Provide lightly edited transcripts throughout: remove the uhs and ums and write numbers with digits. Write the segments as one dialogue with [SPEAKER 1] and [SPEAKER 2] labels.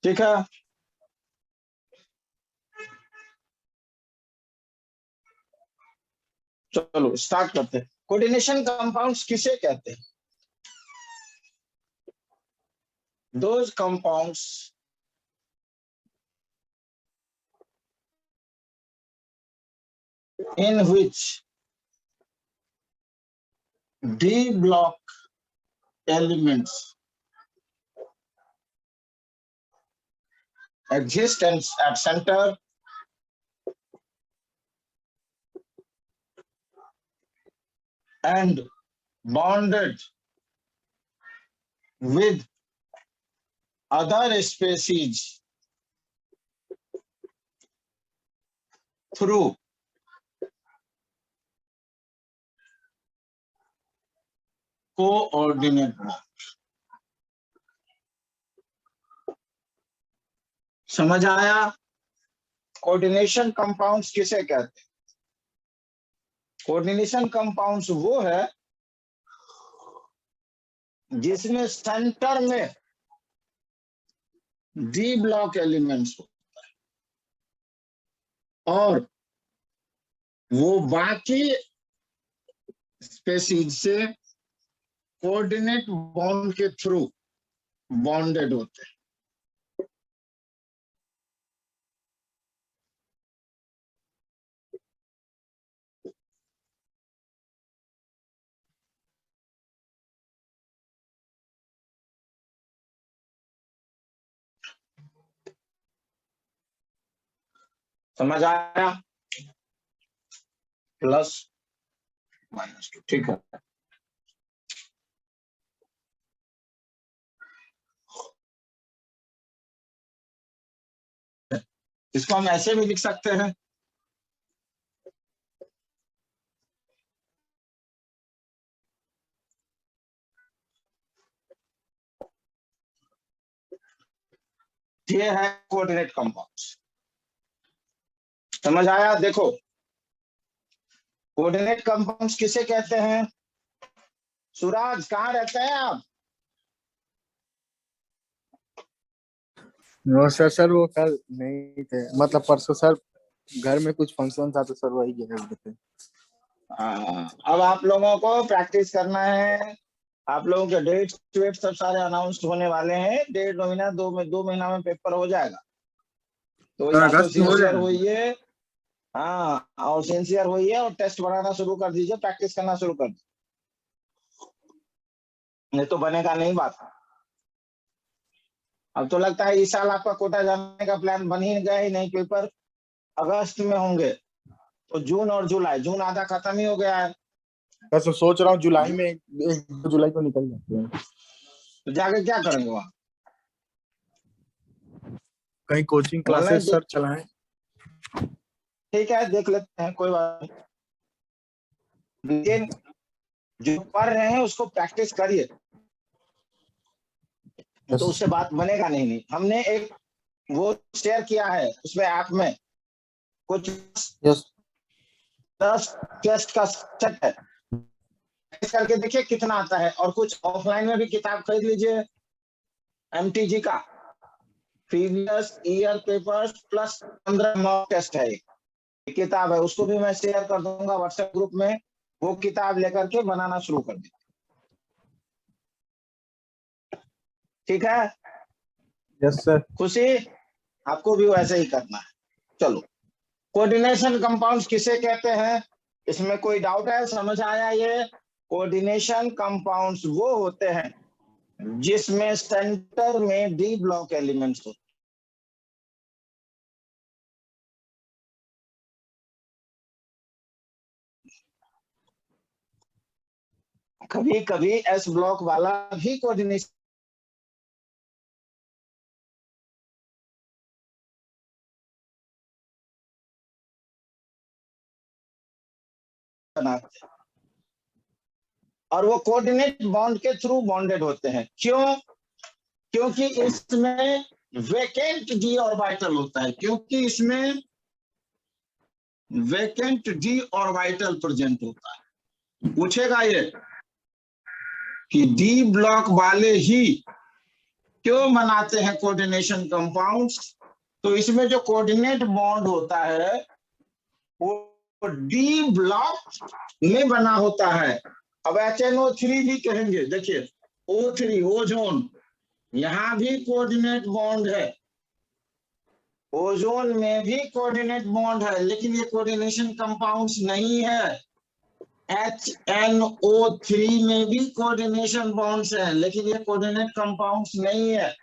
[SPEAKER 1] ठीक है। चलो स्टार्ट करते हैं। कोऑर्डिनेशन कंपाउंड्स किसे कहते हैं? Those compounds in which D block elements exist at center and bonded with other species through coordinate bond। समझ आया? कोऑर्डिनेशन कंपाउंड्स किसे कहते हैं? कोऑर्डिनेशन कंपाउंड्स वो है जिसमें सेंटर में डी ब्लॉक एलिमेंट्स होता है और वो बाकी स्पेसीज से कोऑर्डिनेट बॉन्ड के थ्रू बॉन्डेड होते हैं। समझ आया? प्लस माइनस 2, ठीक है। इसको हम ऐसे भी लिख सकते हैं, ये है कोऑर्डिनेट कंपाउंड्स। समझ आया? देखो कोऑर्डिनेट कंपाउंड्स किसे कहते हैं? सूरज कहाँ रहते हैं आप?
[SPEAKER 2] नो सर वो कल नहीं थे, मतलब परसों सर घर में कुछ फंक्शन था तो सर वही गए थे।
[SPEAKER 1] अब आप लोगों को प्रैक्टिस करना है। आप लोगों के डेट्स वेट सब सारे अनाउंस होने वाले हैं। 1.5 महीना 2 महीना में पेपर हो जाएगा। तो या तो सिंसियर होइए, हाँ, और सिंसियर होइए और टेस्ट बनाना शुरू कर दीजिए, प्रैक्टिस करना शुरू कर दीजिए, नहीं तो बनेगा नहीं बात। अब तो लगता है इस साल आपका कोटा जाने का प्लान बन ही गया ही नहीं। पेपर अगस्त में होंगे तो जून और जुलाई, जून आधा खत्म ही हो गया है।
[SPEAKER 2] वैसे सोच रहा हूँ जुलाई में 1 जुलाई को निकल जाते हैं।
[SPEAKER 1] तो जाके क्या करेंगे वहाँ?
[SPEAKER 2] कहीं कोचिंग क्लासेस सर चलाएं।
[SPEAKER 1] ठीक है, देख लेते हैं, कोई बात नहीं। लेकिन जो पढ़ रहे हैं उसको प्रैक्टिस करिए, तो उससे बात बनेगा नहीं। हमने एक वो शेयर किया है उसमें ऐप में कुछ 10 टेस्ट का सेट है, करके देखिए कितना आता है। और कुछ ऑफलाइन में भी किताब खरीद लीजिए, एमटीजी का previous year papers plus 15 mock test है, एक किताब है, उसको भी मैं शेयर कर दूंगा व्हाट्सएप ग्रुप में। वो किताब लेकर के बनाना शुरू कर दीजिए, ठीक है?
[SPEAKER 2] Yes sir.
[SPEAKER 1] खुशी, आपको भी वैसे ही करना है। चलो, कोऑर्डिनेशन कंपाउंड्स किसे कहते हैं, इसमें कोई डाउट है? समझ आया? ये कोऑर्डिनेशन कंपाउंड्स वो होते हैं जिसमें सेंटर में डी ब्लॉक एलिमेंट्स होते हैं। कभी कभी एस ब्लॉक वाला भी कोऑर्डिनेशन बनाते हैं और वो कोऑर्डिनेट बॉन्ड के थ्रू बॉन्डेड होते हैं। क्यों? क्योंकि इसमें वेकेंट डी ऑर्बिटल होता है, क्योंकि इसमें वेकेंट डी ऑर्बिटल प्रेजेंट होता है। पूछेगा ये कि डी ब्लॉक वाले ही क्यों बनाते हैं कोऑर्डिनेशन कंपाउंड्स? तो इसमें जो कोऑर्डिनेट बॉन्ड होता है वो डी ब्लॉक में बना होता है। अब HNO3 भी कहेंगे, देखिए O3 ओजोन, यहां भी कोऑर्डिनेट बॉन्ड है, ओजोन में भी कोऑर्डिनेट बॉन्ड है, लेकिन ये कोऑर्डिनेशन कंपाउंड्स नहीं है। HNO3 में भी कोऑर्डिनेशन बॉन्ड्स हैं, लेकिन ये कोऑर्डिनेट कंपाउंड्स नहीं है।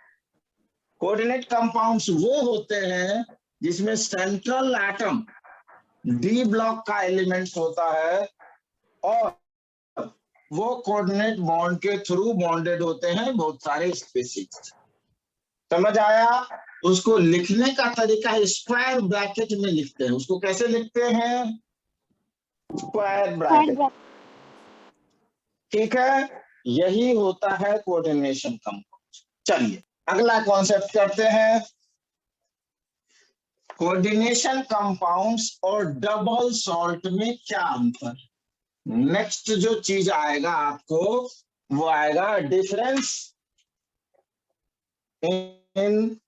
[SPEAKER 1] कोऑर्डिनेट कंपाउंड्स वो होते हैं जिसमें सेंट्रल एटम डी ब्लॉक का एलिमेंट्स होता है और वो कोऑर्डिनेट बॉन्ड के थ्रू बॉन्डेड होते हैं बहुत सारे स्पीशीज। समझ आया? उसको लिखने का तरीका स्क्वायर ब्रैकेट में लिखते हैं। उसको कैसे लिखते हैं? Square bracket. ठीक है, यही होता है कोऑर्डिनेशन कंपाउंड। चलिए अगला कॉन्सेप्ट करते हैं, कोऑर्डिनेशन कंपाउंड्स और डबल सॉल्ट में क्या अंतर है। नेक्स्ट जो चीज आएगा आपको वो आएगा difference in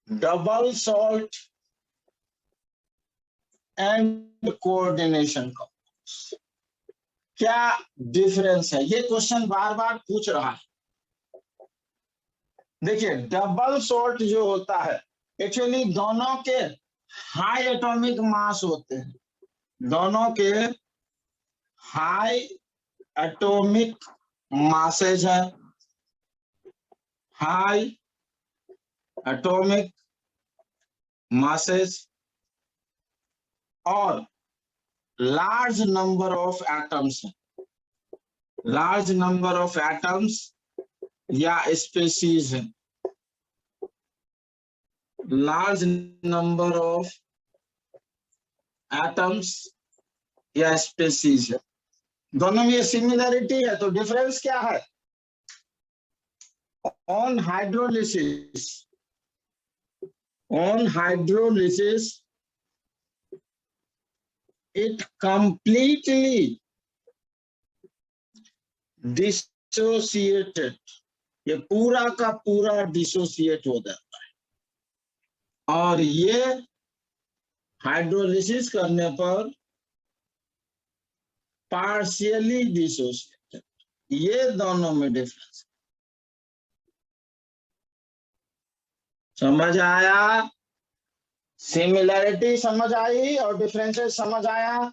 [SPEAKER 1] double salt and coordination compounds. क्या डिफरेंस है, ये क्वेश्चन बार बार पूछ रहा है। देखिए डबल सॉल्ट जो होता है, एक्चुअली दोनों के हाई एटॉमिक मास होते हैं, दोनों के हाई एटॉमिक मासेज है, हाई एटॉमिक मासेज और large number of atoms, large number of atoms या स्पेसीज है, लार्ज नंबर ऑफ एटम्स या स्पेसीज है। दोनों में सिमिलरिटी है, तो डिफरेंस क्या है? On hydrolysis, on hydrolysis it completely dissociated, ये पूरा का पूरा डिसोसिएट हो जाता है। और ये हाइड्रोलिसिस करने पर पार्शियली डिसोसिएटेड। ये दोनों में डिफरेंस समझ आया? सिमिलैरिटी समझ आई और डिफरेंसेस समझ आया?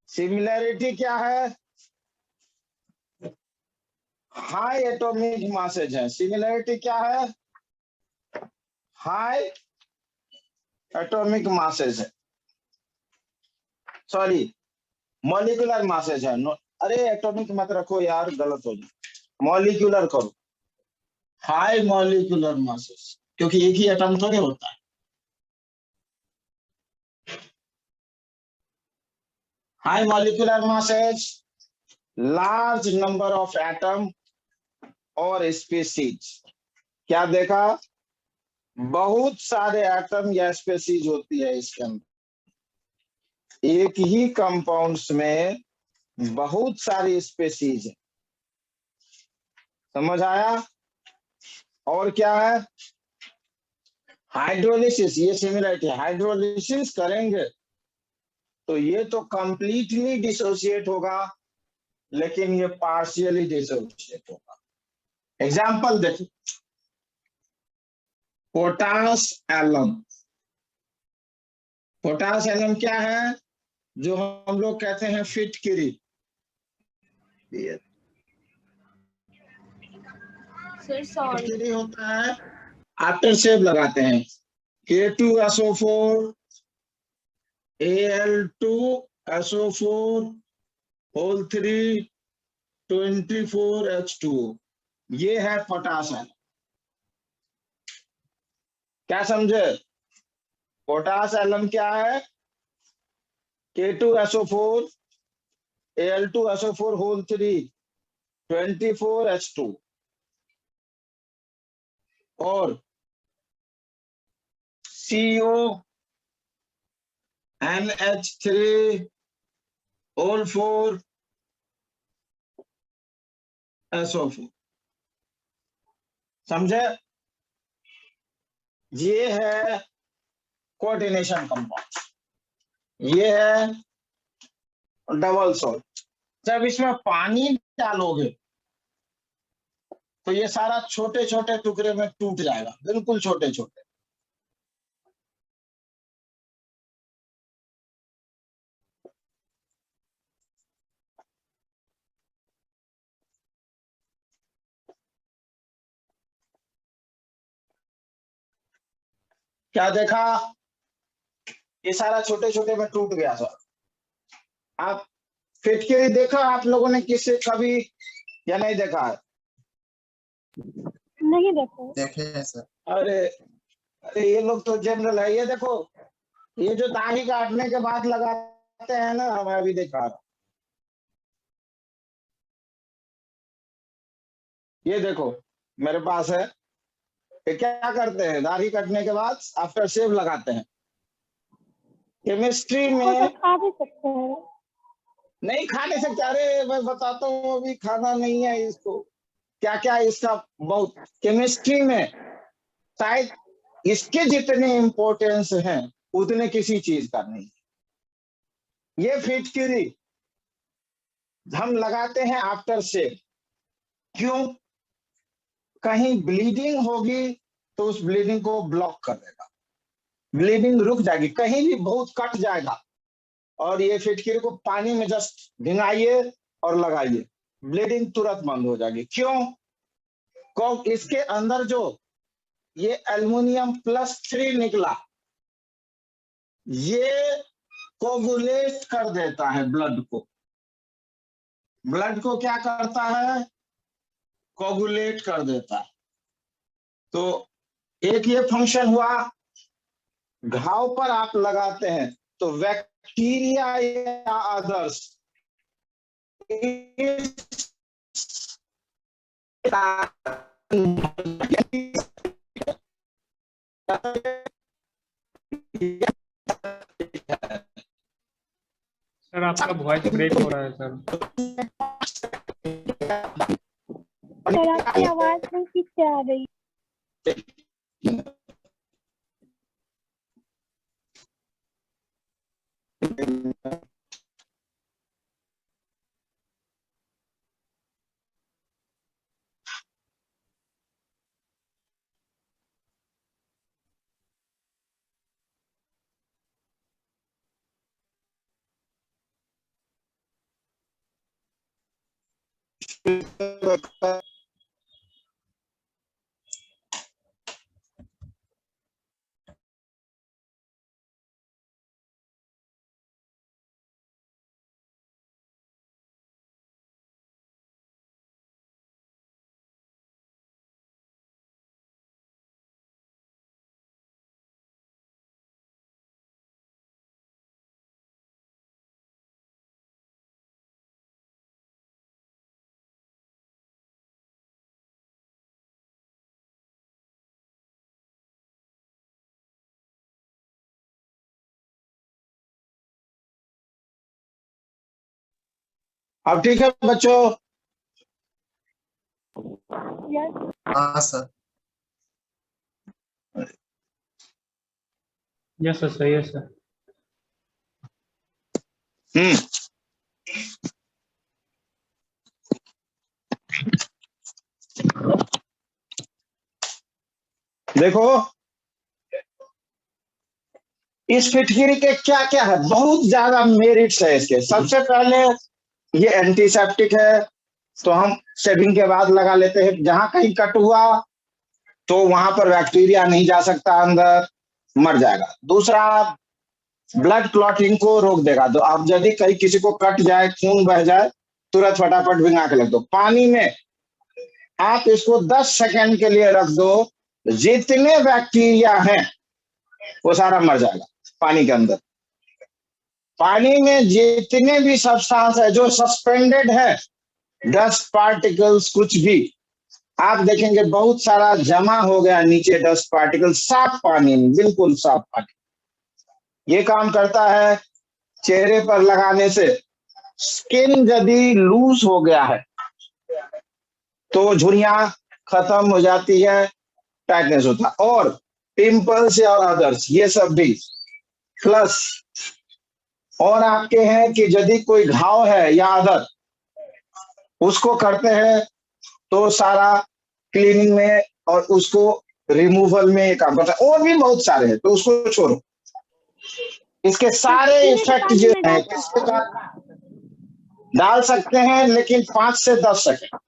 [SPEAKER 1] सिमिलैरिटी क्या है? हाई एटॉमिक मासेज है। सिमिलैरिटी क्या है? हाई एटॉमिक मासेज है, सॉरी मॉलिक्यूलर मासेज है। अरे एटॉमिक मत रखो यार, गलत हो जाए, मॉलिक्यूलर करो, हाई मॉलिक्यूलर मासेज, क्योंकि एक ही एटम थोड़े होता है। High molecular masses, large number of atom और स्पीसीज। क्या देखा? बहुत सारे एटम या स्पीसीज होती है इसके अंदर। एक ही कंपाउंड्स में बहुत सारी स्पीसीज है। समझ आया? और क्या है? हाइड्रोलिसिस, ये सिमिलरिटी, हाइड्रोलिसिस करेंगे तो ये तो कंप्लीटली डिसोसिएट होगा, लेकिन ये पार्शियली डिसोसिएट होगा। एग्जांपल देखिए, पोटास एलम। पोटास एलम क्या है? जो हम लोग कहते हैं फिटकिरी। फिटकिरी होता है, आफ्टर शेप लगाते हैं, K2SO4 Al2SO4 होल 3 24H2O। ये है पोटास एलम। क्या समझे? पोटास एलम क्या है? K2SO4 Al2SO4 होल 3 24H2 और CONH3 OL 4 SO4। समझे? ये है कोऑर्डिनेशन कंपाउंड, ये है डबल सॉल्ट। जब इसमें पानी डालोगे तो ये सारा छोटे छोटे टुकड़े में टूट जाएगा, बिल्कुल छोटे छोटे। क्या देखा? ये सारा छोटे छोटे में टूट गया सर। आप फिटकरी देखा आप लोगों ने किससे कभी या नहीं देखा है?
[SPEAKER 3] नहीं देखो।
[SPEAKER 2] देखे हैं सर।
[SPEAKER 1] अरे अरे ये लोग तो जनरल है। ये देखो, ये जो दाढ़ी काटने के बाद लगाते हैं ना, मैं अभी देखा, ये देखो मेरे पास है। ये क्या करते हैं, दाढ़ी कटने के बाद आफ्टर शेव लगाते हैं। केमिस्ट्री
[SPEAKER 3] वो तो
[SPEAKER 1] में
[SPEAKER 3] खा भी सकते हैं।
[SPEAKER 1] नहीं खा नहीं सकते। अरे मैं बताता हूँ, अभी खाना नहीं है इसको। क्या क्या इसका बहुत, केमिस्ट्री में शायद इसके जितने इम्पोर्टेंस हैं उतने किसी चीज का नहीं। ये फिटकरी हम लगाते हैं आफ्टर शेव। क्यों? कहीं ब्लीडिंग होगी तो उस ब्लीडिंग को ब्लॉक कर देगा, ब्लीडिंग रुक जाएगी। कहीं भी बहुत कट जाएगा, और ये फिटकरी को पानी में जस्ट भिंगाइए और लगाइए, ब्लीडिंग तुरंत बंद हो जाएगी। क्यों? इसके अंदर जो ये एल्युमिनियम +3 निकला, ये कोगुलेट कर देता है ब्लड को। ब्लड को क्या करता है? कोगुलेट कर देता है। तो एक ये फंक्शन हुआ। घाव पर आप लगाते हैं तो बैक्टीरिया या अदर्स
[SPEAKER 4] सर आपका वॉइस ब्रेक हो रहा है सर।
[SPEAKER 3] सर आपकी आवाज नहीं ठीक से आ रही।
[SPEAKER 1] अब ठीक है बच्चों?
[SPEAKER 3] यस।
[SPEAKER 2] हाँ सर।
[SPEAKER 4] यस सर, सही है सर।
[SPEAKER 1] देखो इस फिटकरी के क्या क्या है, बहुत ज्यादा मेरिट्स है इसके। सबसे पहले ये एंटीसेप्टिक है, तो हम शेविंग के बाद लगा लेते हैं। जहां कहीं कट हुआ तो वहां पर बैक्टीरिया नहीं जा सकता, अंदर मर जाएगा। दूसरा, ब्लड क्लॉटिंग को रोक देगा। तो आप यदि कहीं किसी को कट जाए, खून बह जाए, तुरंत फटाफट भिंगा के रख दो पानी में। आप इसको 10 सेकंड के लिए रख दो, जितने बैक्टीरिया हैं वो सारा मर जाएगा पानी के अंदर। पानी में जितने भी सब्सटेंस है जो सस्पेंडेड है, डस्ट पार्टिकल्स कुछ भी, आप देखेंगे बहुत सारा जमा हो गया नीचे डस्ट पार्टिकल, साफ पानी में, बिल्कुल साफ पानी। ये काम करता है चेहरे पर लगाने से स्किन यदि लूज हो गया है तो झुर्रियां खत्म हो जाती है, टाइटनेस होता है, और पिंपल्स और अदर्स ये सब भी। प्लस और आपके हैं कि यदि कोई घाव है या अदर उसको करते हैं तो सारा क्लीनिंग में और उसको रिमूवल में काम करता है, और भी बहुत सारे हैं तो उसको छोड़ो। इसके सारे इफेक्ट जो है किसके डाल सकते हैं, लेकिन 5 से 10 सेकंड,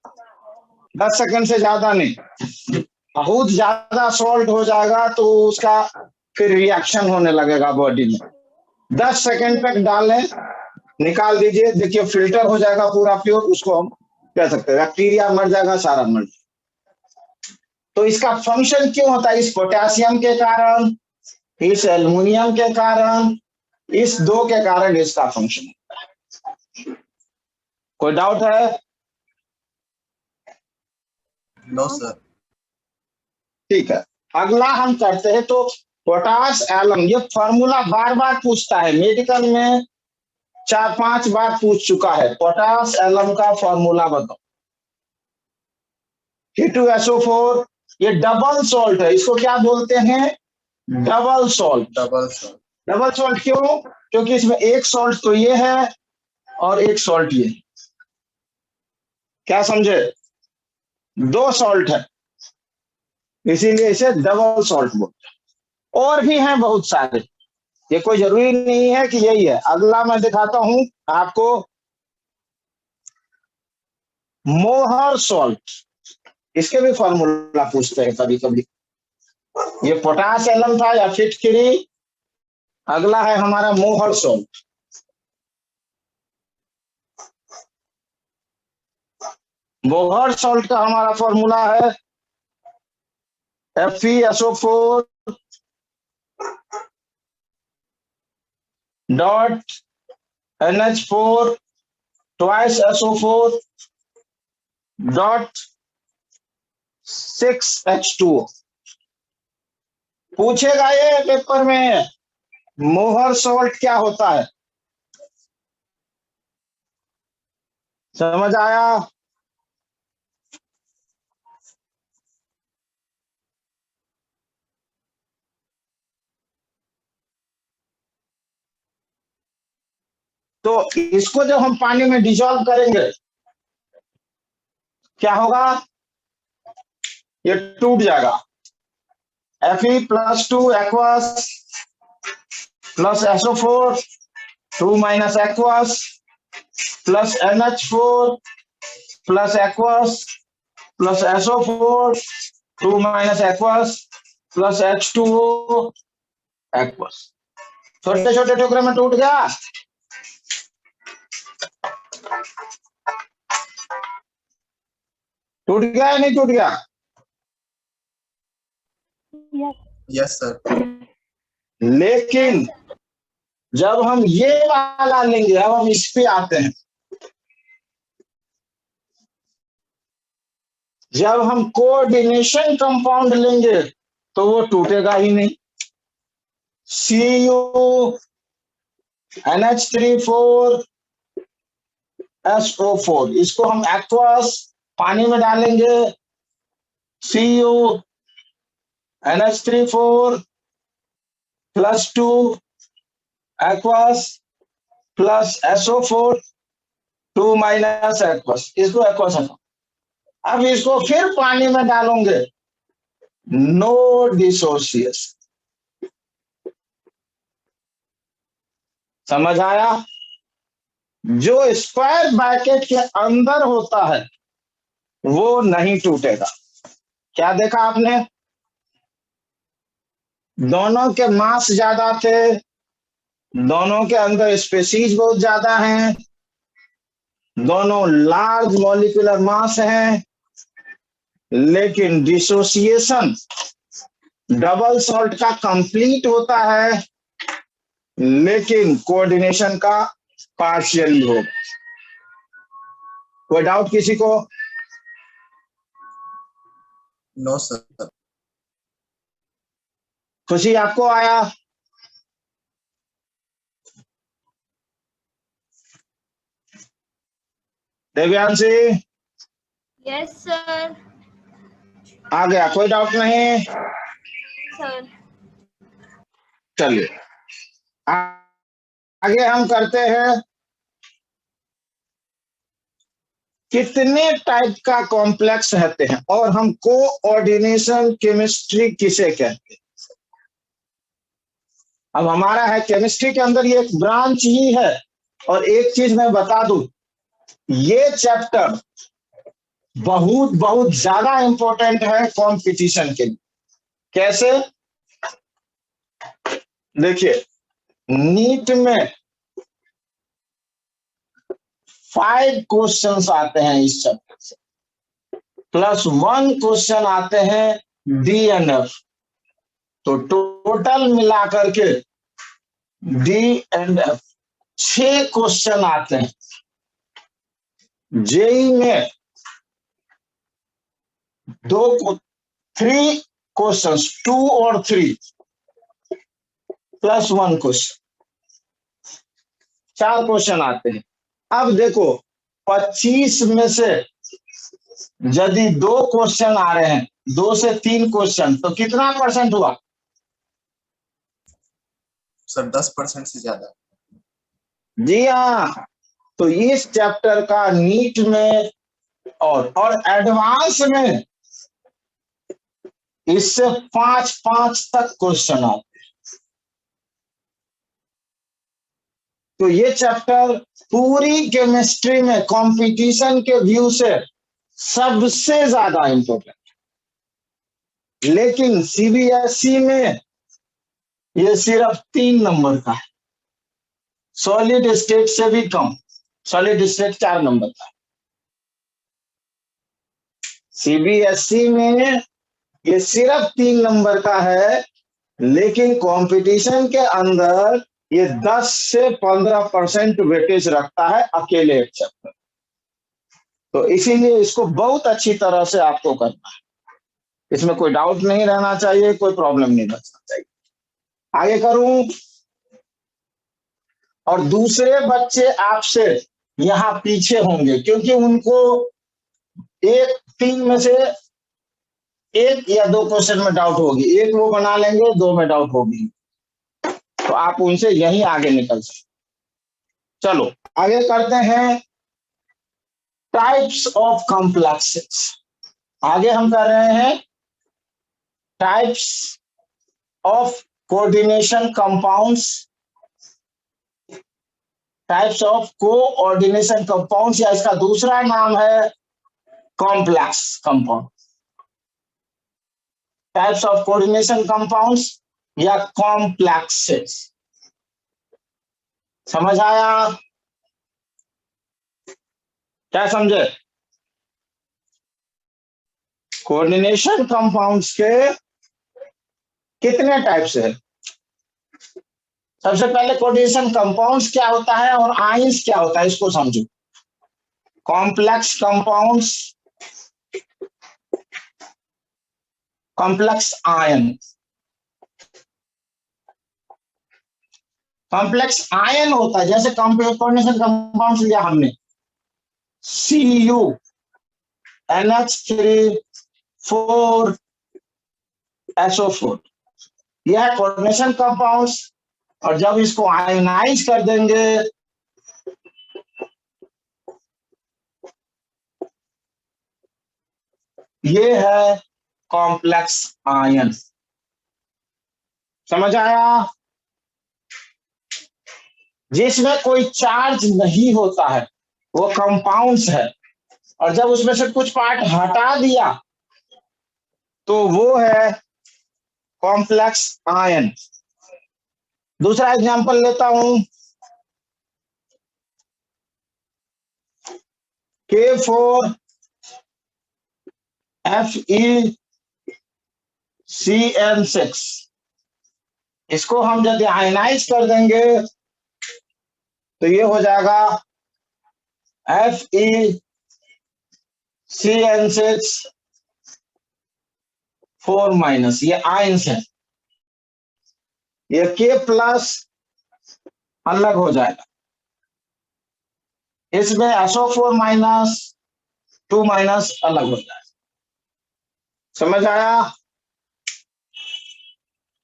[SPEAKER 1] 10 सेकंड से ज्यादा नहीं। बहुत ज्यादा सॉल्ट हो जाएगा तो उसका फिर रिएक्शन होने लगेगा बॉडी में। 10 सेकंड तक डालें, निकाल दीजिए, देखिए फिल्टर हो जाएगा पूरा प्योर, उसको हम कह सकते हैं बैक्टीरिया मर जाएगा, सारा मर जाएगा। तो इसका फंक्शन क्यों होता है? इस पोटेशियम के कारण, इस एल्युमिनियम के कारण, इस दो के कारण इसका फंक्शन होता है। कोई डाउट है?
[SPEAKER 2] No sir.
[SPEAKER 1] ठीक है, अगला हम करते हैं। तो पोटाश एलम, ये फॉर्मूला बार बार पूछता है मेडिकल में, 4-5 बार पूछ चुका है। पोटाश एलम का फॉर्मूला बताओ। K2SO4, ये डबल सॉल्ट है, इसको क्या बोलते हैं? Double salt.
[SPEAKER 2] Double sir.
[SPEAKER 1] Double salt क्यों? क्योंकि इसमें एक सॉल्ट तो ये है और एक सॉल्ट ये। क्या समझे? 2 सॉल्ट है, इसीलिए इसे डबल सॉल्ट बोलते हैं। और भी हैं बहुत सारे, ये कोई जरूरी नहीं है कि यही है। अगला मैं दिखाता हूं आपको, मोहर सॉल्ट, इसके भी फॉर्मूला पूछते हैं कभी कभी। ये पोटाश एलम था या फिटकिरी। अगला है हमारा मोहर सॉल्ट। मोहर सॉल्ट का हमारा फॉर्मूला है FeSO4 dot NH4 twice SO4 dot 6H2O। पूछेगा ये पेपर में, मोहर सॉल्ट क्या होता है? समझ आया? तो इसको जब हम पानी में डिसॉल्व करेंगे क्या होगा? ये टूट जाएगा। Fe+2 aqueous plus SO4 2 minus aqueous plus NH4 plus aqueous plus SO4 2 minus aqueous plus H2O aqueous। छोटे छोटे टुकड़े में टूट गया। टूट गया या नहीं टूट गया?
[SPEAKER 2] Yes sir.
[SPEAKER 1] लेकिन जब हम ये वाला लेंगे, अब हम इस पे आते हैं, जब हम कोऑर्डिनेशन कंपाउंड लेंगे तो वो टूटेगा ही नहीं। Cu NH3 SO4, इसको हम एक्वस पानी में डालेंगे, Cu NH3 plus 2 aqueous plus SO4 2 minus aqueous, इसको एक्वस है। अब इसको फिर पानी में डालोगे, नो डिसोसिएशन। समझ आया? जो स्क्वायर ब्रैकेट के अंदर होता है वो नहीं टूटेगा। क्या देखा आपने? दोनों के मास ज्यादा थे, दोनों के अंदर स्पेसीज बहुत ज्यादा हैं, दोनों लार्ज मॉलिक्यूलर मास हैं, लेकिन डिसोसिएशन डबल सॉल्ट का कंप्लीट होता है, लेकिन कोऑर्डिनेशन का पार्शियली होगा। कोई डाउट किसी को?
[SPEAKER 2] No sir.
[SPEAKER 1] खुशी आपको आया? Devyanshi
[SPEAKER 5] yes sir.
[SPEAKER 1] आ गया, कोई डाउट नहीं?
[SPEAKER 5] सर
[SPEAKER 1] चलिए आगे हम करते हैं, कितने टाइप का कॉम्प्लेक्स रहते हैं और हम कोऑर्डिनेशन केमिस्ट्री किसे कहते हैं। अब हमारा है केमिस्ट्री के अंदर ये एक ब्रांच ही है। और एक चीज मैं बता दूं, ये चैप्टर बहुत बहुत ज्यादा इंपॉर्टेंट है कंपटीशन के लिए। कैसे? देखिए, नीट में 5 क्वेश्चंस आते हैं इस चैप्टर से, +1 क्वेश्चन आते हैं डी एंड एफ। तो टोटल मिलाकर के डी एंड एफ 6 क्वेश्चन आते हैं। जेई में 3 क्वेश्चंस, 2 और 3 +1 क्वेश्चन, 4 क्वेश्चन आते हैं। अब देखो, 25 में से यदि 2 क्वेश्चन आ रहे हैं, 2 से 3 क्वेश्चन, तो कितना % हुआ?
[SPEAKER 2] सर 10% से ज्यादा।
[SPEAKER 1] जी हाँ। तो इस चैप्टर का नीट में और एडवांस में इससे 5 तक क्वेश्चन आते हैं। तो ये चैप्टर पूरी केमिस्ट्री में कंपटीशन के व्यू से सबसे ज्यादा इंपॉर्टेंट। लेकिन सीबीएसई में ये सिर्फ 3 नंबर का है, सॉलिड स्टेट से भी कम। सॉलिड स्टेट 4 नंबर का है। सीबीएसई में ये सिर्फ 3 नंबर का है, लेकिन कंपटीशन के अंदर ये 10 से 15% वेटेज रखता है अकेले एक चैप्टर। तो इसीलिए इसको बहुत अच्छी तरह से आपको करना है, इसमें कोई डाउट नहीं रहना चाहिए, कोई प्रॉब्लम नहीं बचना चाहिए। आगे करूं, और दूसरे बच्चे आपसे यहाँ पीछे होंगे, क्योंकि उनको 3 में से 1 या 2 क्वेश्चन में डाउट होगी, 1 वो बना लेंगे, 2 में डाउट होगी, तो आप उनसे यहीं आगे निकल सकते। चलो आगे करते हैं, टाइप्स ऑफ कॉम्प्लेक्सेस। आगे हम कर रहे हैं types of coordination compounds. Types of coordination compounds, या इसका दूसरा नाम है complex compound. Types of coordination compounds या कॉम्प्लेक्सेस। समझ आया? क्या समझे? कोऑर्डिनेशन कंपाउंड्स के कितने टाइप्स है? सबसे पहले कोऑर्डिनेशन कंपाउंड्स क्या होता है और आयंस क्या होता है, इसको समझो। Complex compounds, complex ion. Complex ion होता है, जैसे कोऑर्डिनेशन कंपाउंड्स लिया हमने, Cu NH3 4 SO4, यह है कोऑर्डिनेशन कंपाउंड्स। और जब इसको आयनाइज कर देंगे ये है कॉम्प्लेक्स आयन। समझ आया? जिसमें कोई चार्ज नहीं होता है वो कंपाउंड्स है, और जब उसमें से कुछ पार्ट हटा दिया तो वो है कॉम्प्लेक्स आयन। दूसरा एग्जांपल लेता हूं, K4 FeCN6, इसको हम यदि आयनाइज कर देंगे तो ये हो जाएगा FeCN6 4-, ये आयंस है। ये K+ अलग हो जाएगा, इसमें SO4 माइनस 2 माइनस अलग हो जाए। समझ आया?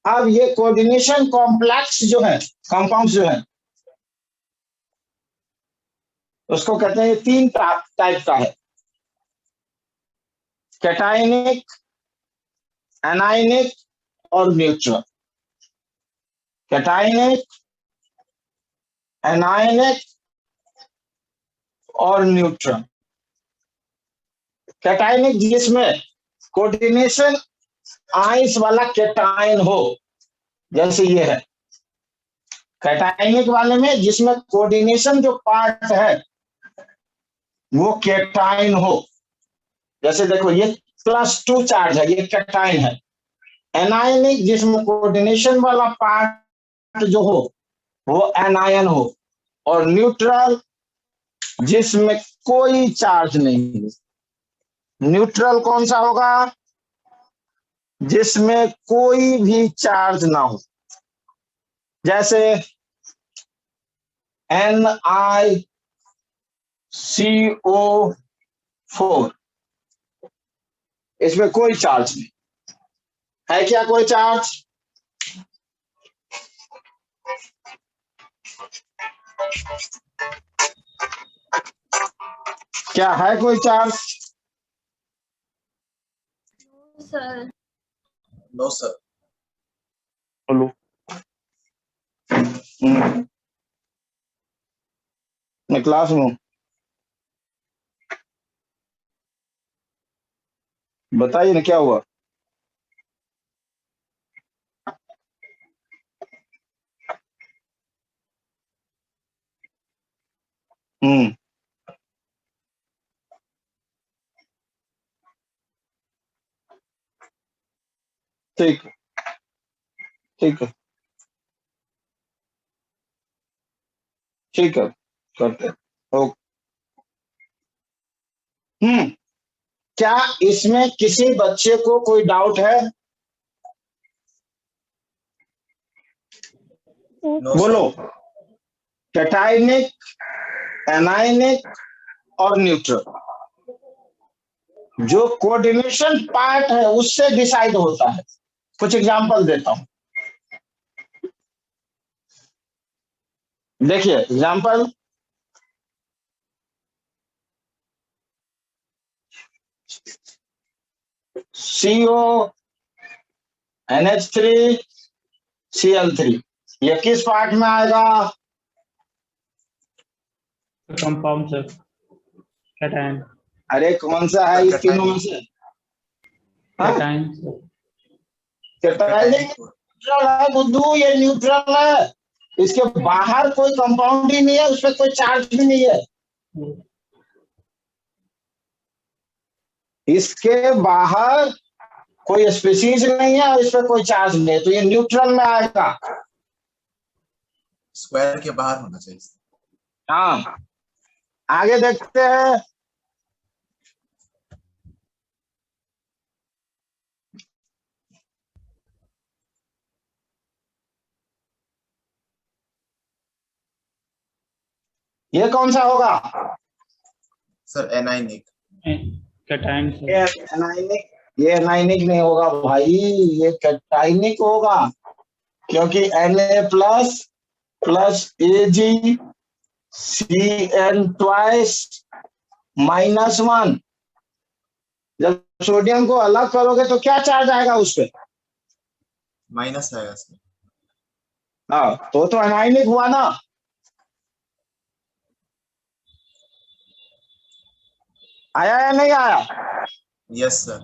[SPEAKER 1] अब ये कोऑर्डिनेशन कॉम्प्लेक्स जो है, कंपाउंड जो है, उसको कहते हैं 3 टाइप का है, कैटायनिक, एनायनिक और न्यूट्रल। कैटायनिक, एनायनिक और न्यूट्रल। कैटायनिक जिसमें कोऑर्डिनेशन आइंस वाला कैटायन हो, जैसे ये है। कैटायनिक वाले में जिसमें कोऑर्डिनेशन जो पार्ट है वो कैटायन हो, जैसे देखो ये +2 चार्ज है, ये कैटायन है। एनायनिक जिसमें कोऑर्डिनेशन वाला पार्ट जो हो वो एनायन हो, और न्यूट्रल जिसमें कोई चार्ज नहीं है। न्यूट्रल कौन सा होगा? जिसमें कोई भी चार्ज ना हो, जैसे NiCO4, इसमें कोई चार्ज नहीं है। क्या कोई चार्ज? क्या है कोई चार्ज?
[SPEAKER 5] Sir
[SPEAKER 6] no sir.
[SPEAKER 1] बोलो। मैं क्लास में हूँ, बताइए ना क्या हुआ? हम्म, ठीक है, ठीक है, ठीक है, करते हैं। ओके। क्या इसमें किसी बच्चे को कोई डाउट है?
[SPEAKER 6] नो
[SPEAKER 1] बोलो।
[SPEAKER 6] सर।
[SPEAKER 1] कैटायनिक, एनायनिक और न्यूट्रल, जो कोऑर्डिनेशन पार्ट है उससे डिसाइड होता है। कुछ एग्जांपल देता हूं, देखिए एग्जांपल। CO NH3 Cl3, ये किस पार्ट में आएगा?
[SPEAKER 4] Compound sir, cation.
[SPEAKER 1] अरे कौन सा है इस तीनों में से? हाँ?
[SPEAKER 4] Cation sir.
[SPEAKER 1] कैटायनिक न्यूट्रल है बुद्धू, ये न्यूट्रल है। इसके बाहर कोई कंपाउंड ही नहीं है, उसपे कोई चार्ज भी नहीं है। इसके बाहर कोई स्पीशीज नहीं है और इस पर कोई चार्ज नहीं है, तो ये न्यूट्रल में आएगा।
[SPEAKER 6] स्क्वायर के बाहर होना चाहिए।
[SPEAKER 1] हाँ, आगे देखते हैं। ये कौन सा होगा?
[SPEAKER 6] Sir anionic.
[SPEAKER 4] Cation sir.
[SPEAKER 1] ये एनायनिक, ये एनायनिक नहीं होगा भाई, ये कैटायनिक होगा, क्योंकि Na plus Ag Cn twice -1। जब सोडियम को अलग करोगे तो क्या चार्ज आएगा उस पे?
[SPEAKER 6] माइनस आएगा सर।
[SPEAKER 1] हाँ, तो एनायनिक हुआ ना। आया या नहीं आया?
[SPEAKER 6] Yes sir.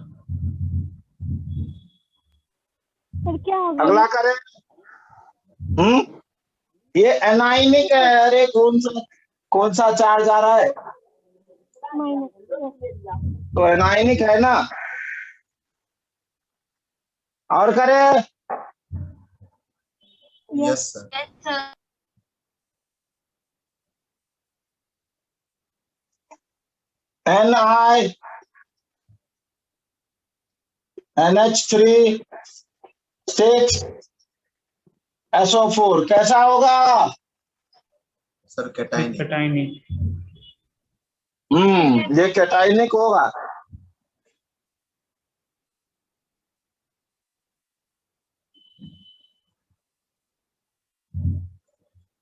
[SPEAKER 3] सर क्या होगा?
[SPEAKER 1] अगला करें। ये एनायनिक है। अरे कौन सा चार्ज आ रहा है?
[SPEAKER 3] माइनस।
[SPEAKER 1] तो एनायनिक है ना। और करें।
[SPEAKER 6] Yes sir.
[SPEAKER 5] Yes sir.
[SPEAKER 1] Ni NH3 6 SO4 कैसा होगा?
[SPEAKER 6] Sir cationic.
[SPEAKER 4] कैटायनिक।
[SPEAKER 1] ये कैटाइनिक होगा।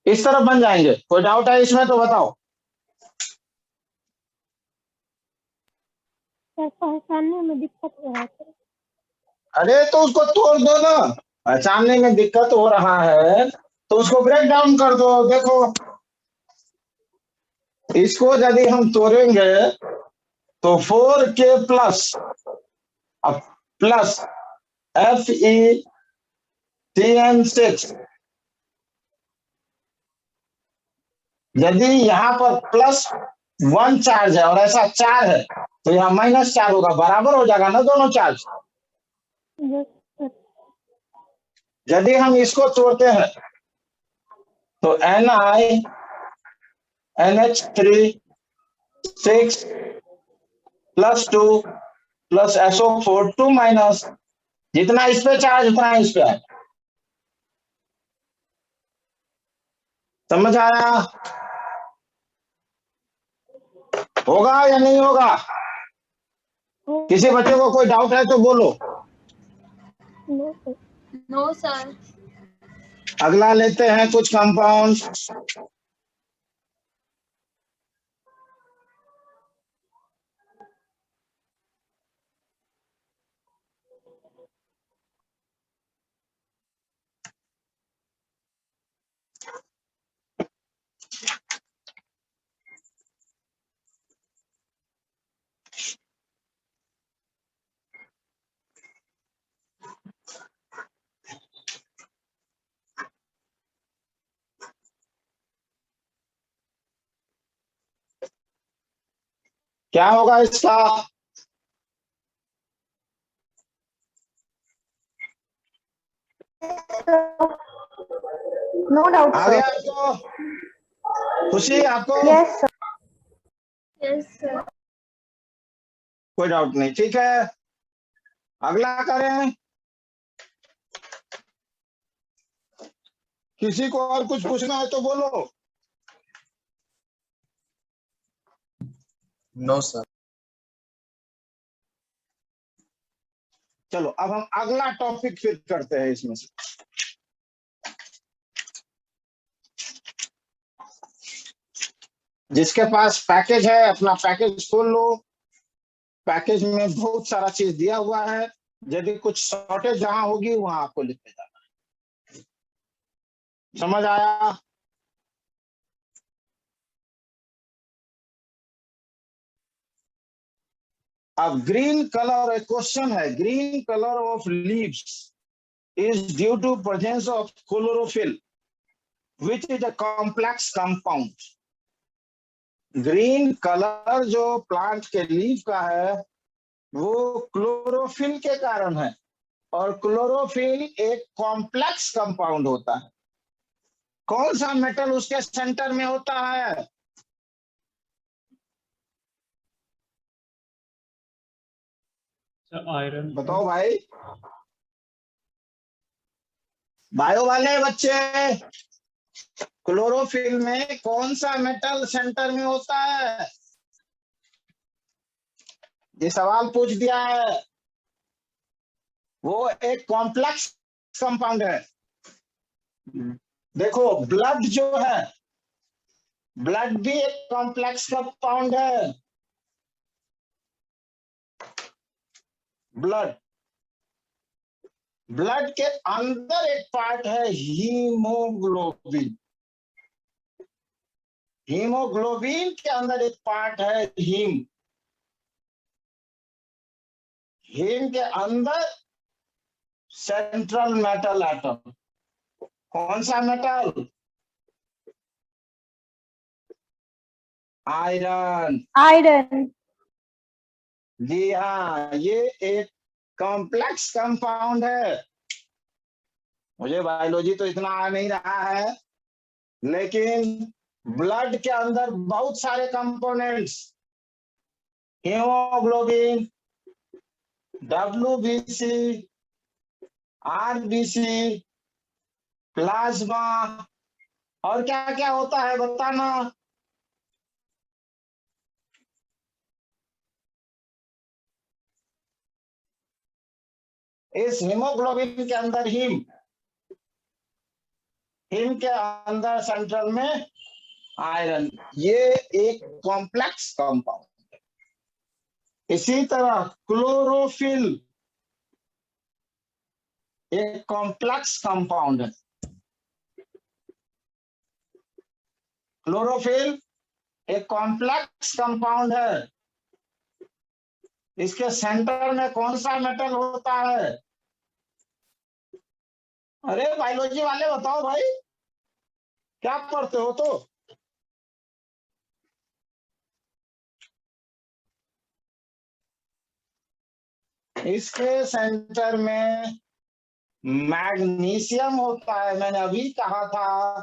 [SPEAKER 1] इस तरफ बन जाएंगे। कोई डाउट है इसमें तो बताओ।
[SPEAKER 3] सर पहचानने में दिक्कत हो रहा है सर।
[SPEAKER 1] अरे तो उसको तोड़ दो ना। पहचानने में दिक्कत हो रहा है तो उसको ब्रेक डाउन कर दो। देखो इसको यदि हम तोड़ेंगे तो 4k प्लस अब प्लस FeCN6, यदि यहाँ पर +1 चार्ज है और ऐसा 4 है तो यहाँ -4 होगा, बराबर हो जाएगा ना दोनों चार्ज।
[SPEAKER 3] Yes sir.
[SPEAKER 1] यदि हम इसको तोड़ते हैं तो Ni NH3 6 +2 plus SO4 2 minus, जितना इस पे चार्ज उतना इस पे है। समझ आया? होगा या नहीं होगा? किसी बच्चे को कोई डाउट है तो बोलो।
[SPEAKER 3] No sir.
[SPEAKER 5] No, sir.
[SPEAKER 1] अगला लेते हैं कुछ कंपाउंड। क्या होगा इसका?
[SPEAKER 3] नो डाउट
[SPEAKER 1] आ
[SPEAKER 3] सर।
[SPEAKER 1] गया आपको? खुशी आपको?
[SPEAKER 3] Yes sir.
[SPEAKER 5] Yes, sir.
[SPEAKER 1] कोई डाउट नहीं, ठीक है। अगला करें। किसी को और कुछ पूछना है तो बोलो।
[SPEAKER 6] No sir.
[SPEAKER 1] चलो अब हम अगला टॉपिक फिर करते हैं इसमें से। जिसके पास पैकेज है अपना पैकेज खोल लो। पैकेज में बहुत सारा चीज दिया हुआ है। यदि कुछ शॉर्टेज जहां होगी वहां आपको लिखते जाना है। समझ आया? अब ग्रीन कलर, एक क्वेश्चन है, green colour of leaves is due to presence of chlorophyll, which is a complex compound. Green colour जो प्लांट के लीफ का है वो क्लोरोफिल के कारण है, और क्लोरोफिल एक कॉम्प्लेक्स कंपाउंड होता है। कौन सा मेटल उसके सेंटर में होता है?
[SPEAKER 4] आयरन।
[SPEAKER 1] बताओ भाई, बायो वाले बच्चे, क्लोरोफिल में कौन सा मेटल सेंटर में होता है? ये सवाल पूछ दिया है। वो एक कॉम्प्लेक्स कंपाउंड है। देखो ब्लड जो है, ब्लड भी एक कॉम्प्लेक्स कंपाउंड है। ब्लड ब्लड के अंदर एक पार्ट है हीमोग्लोबिन। हीमोग्लोबिन के अंदर एक पार्ट है हीम। हीम के अंदर सेंट्रल मेटल एटम। कौन सा मेटल? आयरन।
[SPEAKER 3] आयरन।
[SPEAKER 1] जी हाँ, ये एक कॉम्प्लेक्स कंपाउंड है। मुझे बायोलॉजी तो इतना आ नहीं रहा है, लेकिन ब्लड के अंदर बहुत सारे components, haemoglobin, WBC, RBC, plasma, और क्या क्या होता है बताना। इस हीमोग्लोबिन के अंदर हीम के अंदर सेंट्रल में आयरन, ये एक कॉम्प्लेक्स कंपाउंड। इसी तरह क्लोरोफिल एक कॉम्प्लेक्स कंपाउंड है। क्लोरोफिल एक कॉम्प्लेक्स कंपाउंड है। इसके सेंटर में कौन सा मेटल होता है? अरे बायोलॉजी वाले बताओ भाई, क्या पढ़ते हो? तो इसके सेंटर में मैग्नीशियम होता है। मैंने अभी कहा था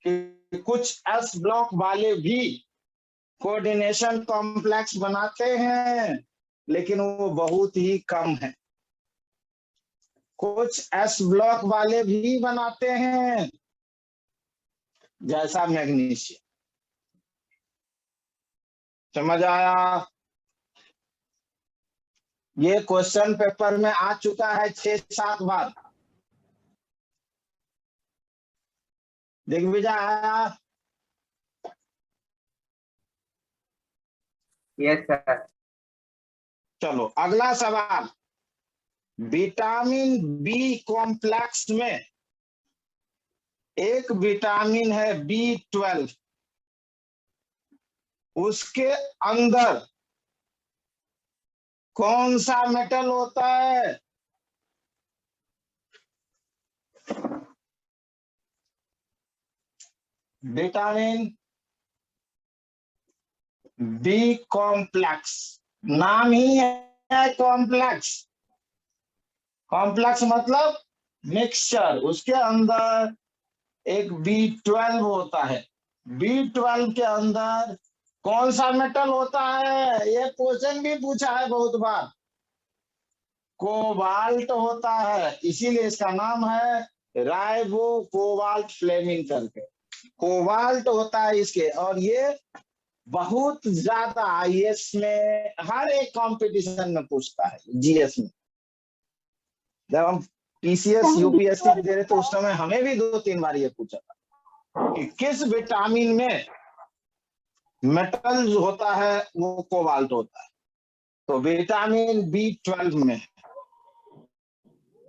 [SPEAKER 1] कि कुछ एस ब्लॉक वाले भी कोऑर्डिनेशन कॉम्प्लेक्स बनाते हैं, लेकिन वो बहुत ही कम है। कुछ एस ब्लॉक वाले भी बनाते हैं, जैसा मैग्नीशियम। समझ आया? ये क्वेश्चन पेपर में आ चुका है 6-7 बार। दिग्विजय आया?
[SPEAKER 7] Yes sir.
[SPEAKER 1] चलो अगला सवाल। विटामिन बी कॉम्प्लेक्स में एक विटामिन है B12, उसके अंदर कौन सा मेटल होता है? विटामिन बी कॉम्प्लेक्स, नाम ही है कॉम्प्लेक्स। कॉम्प्लेक्स मतलब मिक्सचर। उसके अंदर एक B12 होता है। B12 के अंदर कौन सा मेटल होता है? ये क्वेश्चन भी पूछा है बहुत बार। कोबाल्ट होता है, इसीलिए इसका नाम है राइबो कोबाल्ट फ्लेमिंग करके। कोबाल्ट होता है इसके, और ये बहुत ज्यादा आईएएस में हर एक कंपटीशन में पूछता है, जीएस में। जब हम पीसीएस यूपीएससी दे रहे तो उस समय हमें भी 2-3 बार ये पूछा था कि किस विटामिन में मेटल होता है, वो कोबाल्ट होता है। तो विटामिन B12 में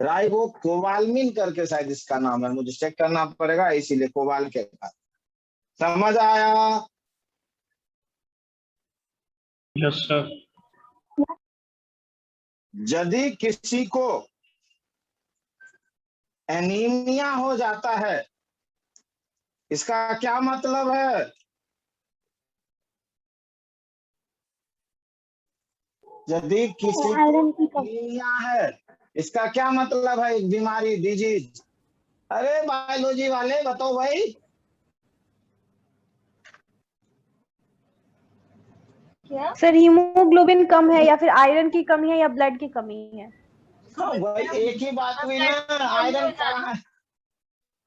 [SPEAKER 1] राइबो कोबालमिन करके शायद इसका नाम है, मुझे चेक करना पड़ेगा, इसीलिए कोबाल के बाद। समझ आया?
[SPEAKER 4] Yes sir.
[SPEAKER 1] यदि किसी को एनीमिया हो जाता है, इसका क्या मतलब है? यदि किसी को
[SPEAKER 3] आयरन की कमी।
[SPEAKER 1] एनीमिया है, इसका क्या मतलब है? एक बीमारी, डिजीज। अरे बायोलॉजी वाले बताओ भाई।
[SPEAKER 5] क्या?
[SPEAKER 3] सर हीमोग्लोबिन कम है, या फिर आयरन की कमी है, या ब्लड की कमी है?
[SPEAKER 1] हाँ भाई, एक ही बात हुई ना। आयरन कहाँ है?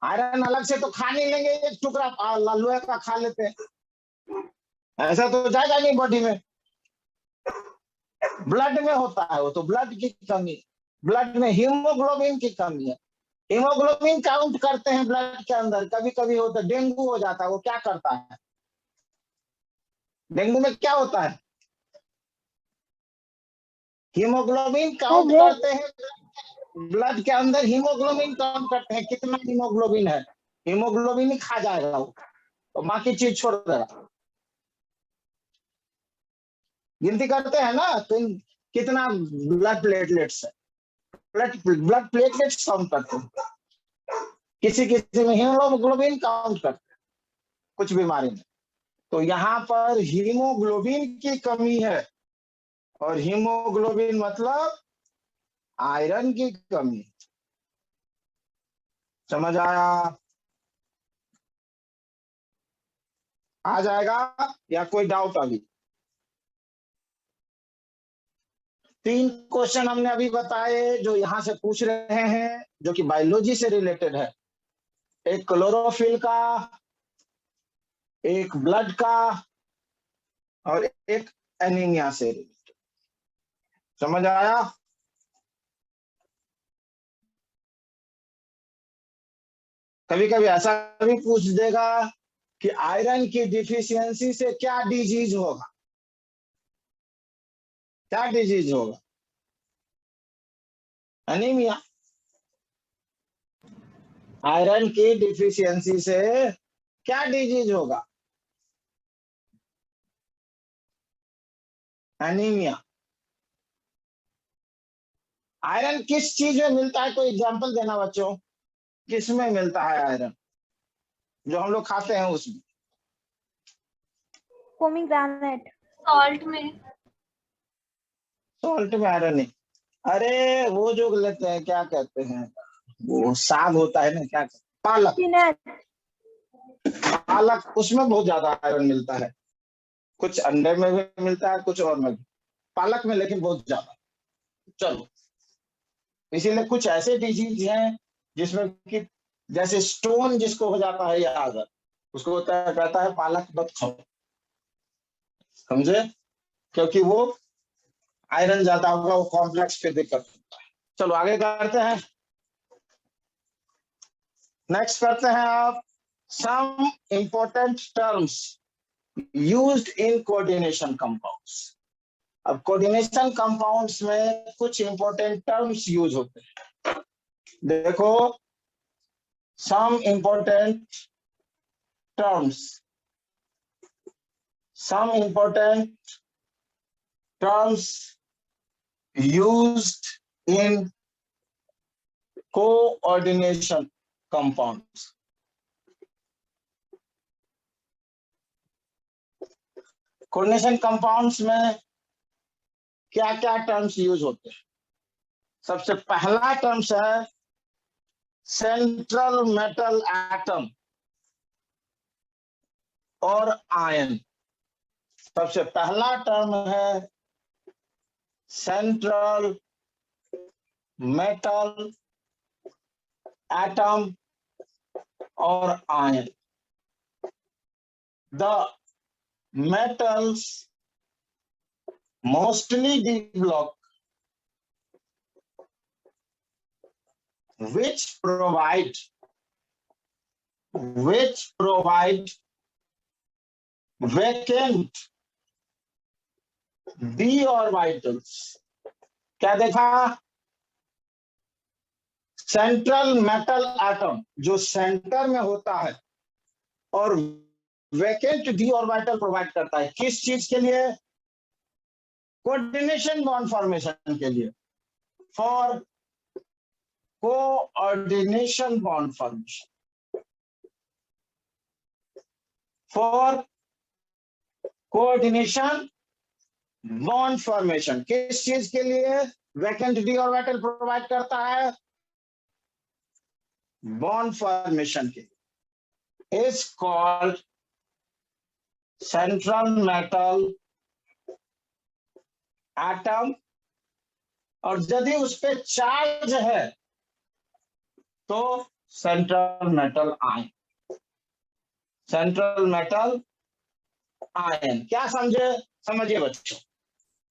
[SPEAKER 1] आयरन अलग से तो खा नहीं लेंगे, एक टुकड़ा लोहे का खा लेते हैं, ऐसा तो जाएगा नहीं बॉडी में। ब्लड में होता है वो तो, ब्लड की कमी। ब्लड में हीमोग्लोबिन की कमी है। हीमोग्लोबिन काउंट करते हैं ब्लड के अंदर। कभी कभी होता है, डेंगू हो जाता है, वो क्या करता है? डेंगू में क्या होता है? हीमोग्लोबिन काउंट करते हैं ब्लड के अंदर। हीमोग्लोबिन काउंट करते हैं, कितना हीमोग्लोबिन है। हीमोग्लोबिन ही खा जाएगा वो, तो बाकी चीज छोड़ देगा। गिनती करते हैं ना, तो कितना ब्लड प्लेटलेट्स है, ब्लड प्लेटलेट्स काउंट करते हैं। किसी किसी में हीमोग्लोबिन काउंट करते हैं, कुछ बीमारी में। तो यहाँ पर हीमोग्लोबिन की कमी है, और हीमोग्लोबिन मतलब आयरन की कमी। समझ आया? आ जाएगा या कोई डाउट अभी? 3 क्वेश्चन हमने अभी बताए जो यहाँ से पूछ रहे हैं, जो कि बायोलॉजी से रिलेटेड है। एक क्लोरोफिल का, एक ब्लड का, और एक एनीमिया से रिलेटेड। समझ आया? कभी कभी ऐसा भी पूछ देगा कि आयरन की डिफिशियंसी से क्या डिजीज होगा, क्या डिजीज होगा? एनीमिया। आयरन की डिफिशियंसी से क्या डिजीज होगा? एनीमिया। आयरन किस चीज में मिलता है? कोई एग्जांपल देना बच्चों, किस में मिलता है आयरन जो हम लोग खाते हैं उसमें?
[SPEAKER 3] पोमीग्रेनेट।
[SPEAKER 5] सॉल्ट में।
[SPEAKER 1] सॉल्ट में आयरन नहीं। अरे वो जो लेते हैं, क्या कहते हैं, वो साग होता है ना, क्या कहते हैं? पालक।
[SPEAKER 3] स्पिनच।
[SPEAKER 1] पालक, उसमें बहुत ज्यादा आयरन मिलता है। कुछ अंडे में भी मिलता है, कुछ और में भी, पालक में लेकिन बहुत ज्यादा। चलो, इसीलिए कुछ ऐसे डिजीज हैं जिसमें कि जैसे स्टोन जिसको हो जाता है या अगर उसको होता है, कहता है पालक मत खाओ, समझे? क्योंकि वो आयरन ज्यादा होगा, वो कॉम्प्लेक्स पे दिक्कत होता है। चलो आगे करते हैं, नेक्स्ट करते हैं आप some important terms used in coordination compounds. अब कोऑर्डिनेशन कंपाउंड्स में कुछ इंपॉर्टेंट टर्म्स यूज होते हैं। देखो, some important terms, some important terms used in coordination compounds. कोऑर्डिनेशन कंपाउंड्स में क्या क्या टर्म्स यूज होते हैं? सबसे पहला टर्म्स है सेंट्रल मेटल एटम और आयन। सबसे पहला टर्म है सेंट्रल मेटल एटम और ion. The metals mostly develop which provide vacant d orbitals। क्या देखा? सेंट्रल मेटल एटम जो सेंटर में होता है और वैकेंट डी ऑर्बिटल प्रोवाइड करता है। किस चीज के लिए? कोऑर्डिनेशन बॉन्ड फॉर्मेशन के लिए, for coordination bond formation, for coordination bond formation. किस चीज के लिए वैकेंट डी ऑर्बिटल प्रोवाइड करता है? बॉन्ड फॉर्मेशन के लिए। Is called central metal atom, और यदि उस पर चार्ज है तो central metal ion. Central metal ion क्या समझे? समझिए बच्चों,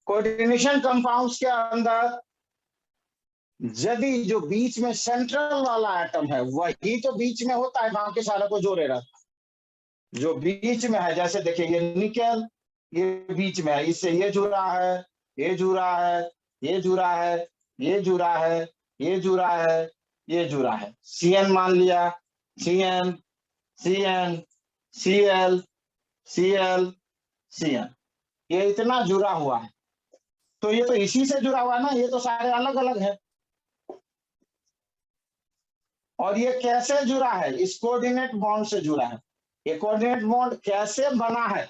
[SPEAKER 1] कोऑर्डिनेशन कंपाउंड्स के अंदर यदि जो बीच में सेंट्रल वाला एटम है वही तो बीच में होता है, बाकी सारा को जोड़े रहता है। जो बीच में है, जैसे देखिए ये निकेल, ये बीच में है, इससे ये जुड़ा है, ये जुड़ा है, ये जुड़ा है, ये जुड़ा है, ये जुड़ा है, ये जुड़ा है। Cn मान लिया, Cn, Cn, Cl, Cl, Cn, ये इतना जुड़ा हुआ है। तो ये तो इसी से जुड़ा हुआ है ना, ये तो सारे अलग अलग है। और ये कैसे जुड़ा है? इस कोऑर्डिनेट बॉन्ड से जुड़ा है। ये कोऑर्डिनेट बॉन्ड कैसे बना है?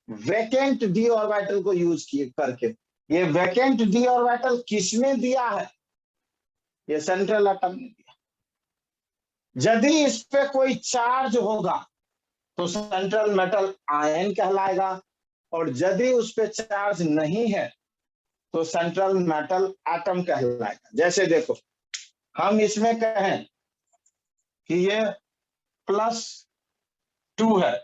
[SPEAKER 1] वैकेंट डी ऑर्बिटल को यूज किए करके। ये वैकेंट डी ऑर्बिटल किसने दिया है? ये सेंट्रल एटम ने दिया। यदि इस पे कोई चार्ज होगा तो सेंट्रल मेटल आयन कहलाएगा, और यदि उस पे चार्ज नहीं है तो सेंट्रल मेटल एटम कहलाएगा। जैसे देखो, हम इसमें कहें कि ये +2 है।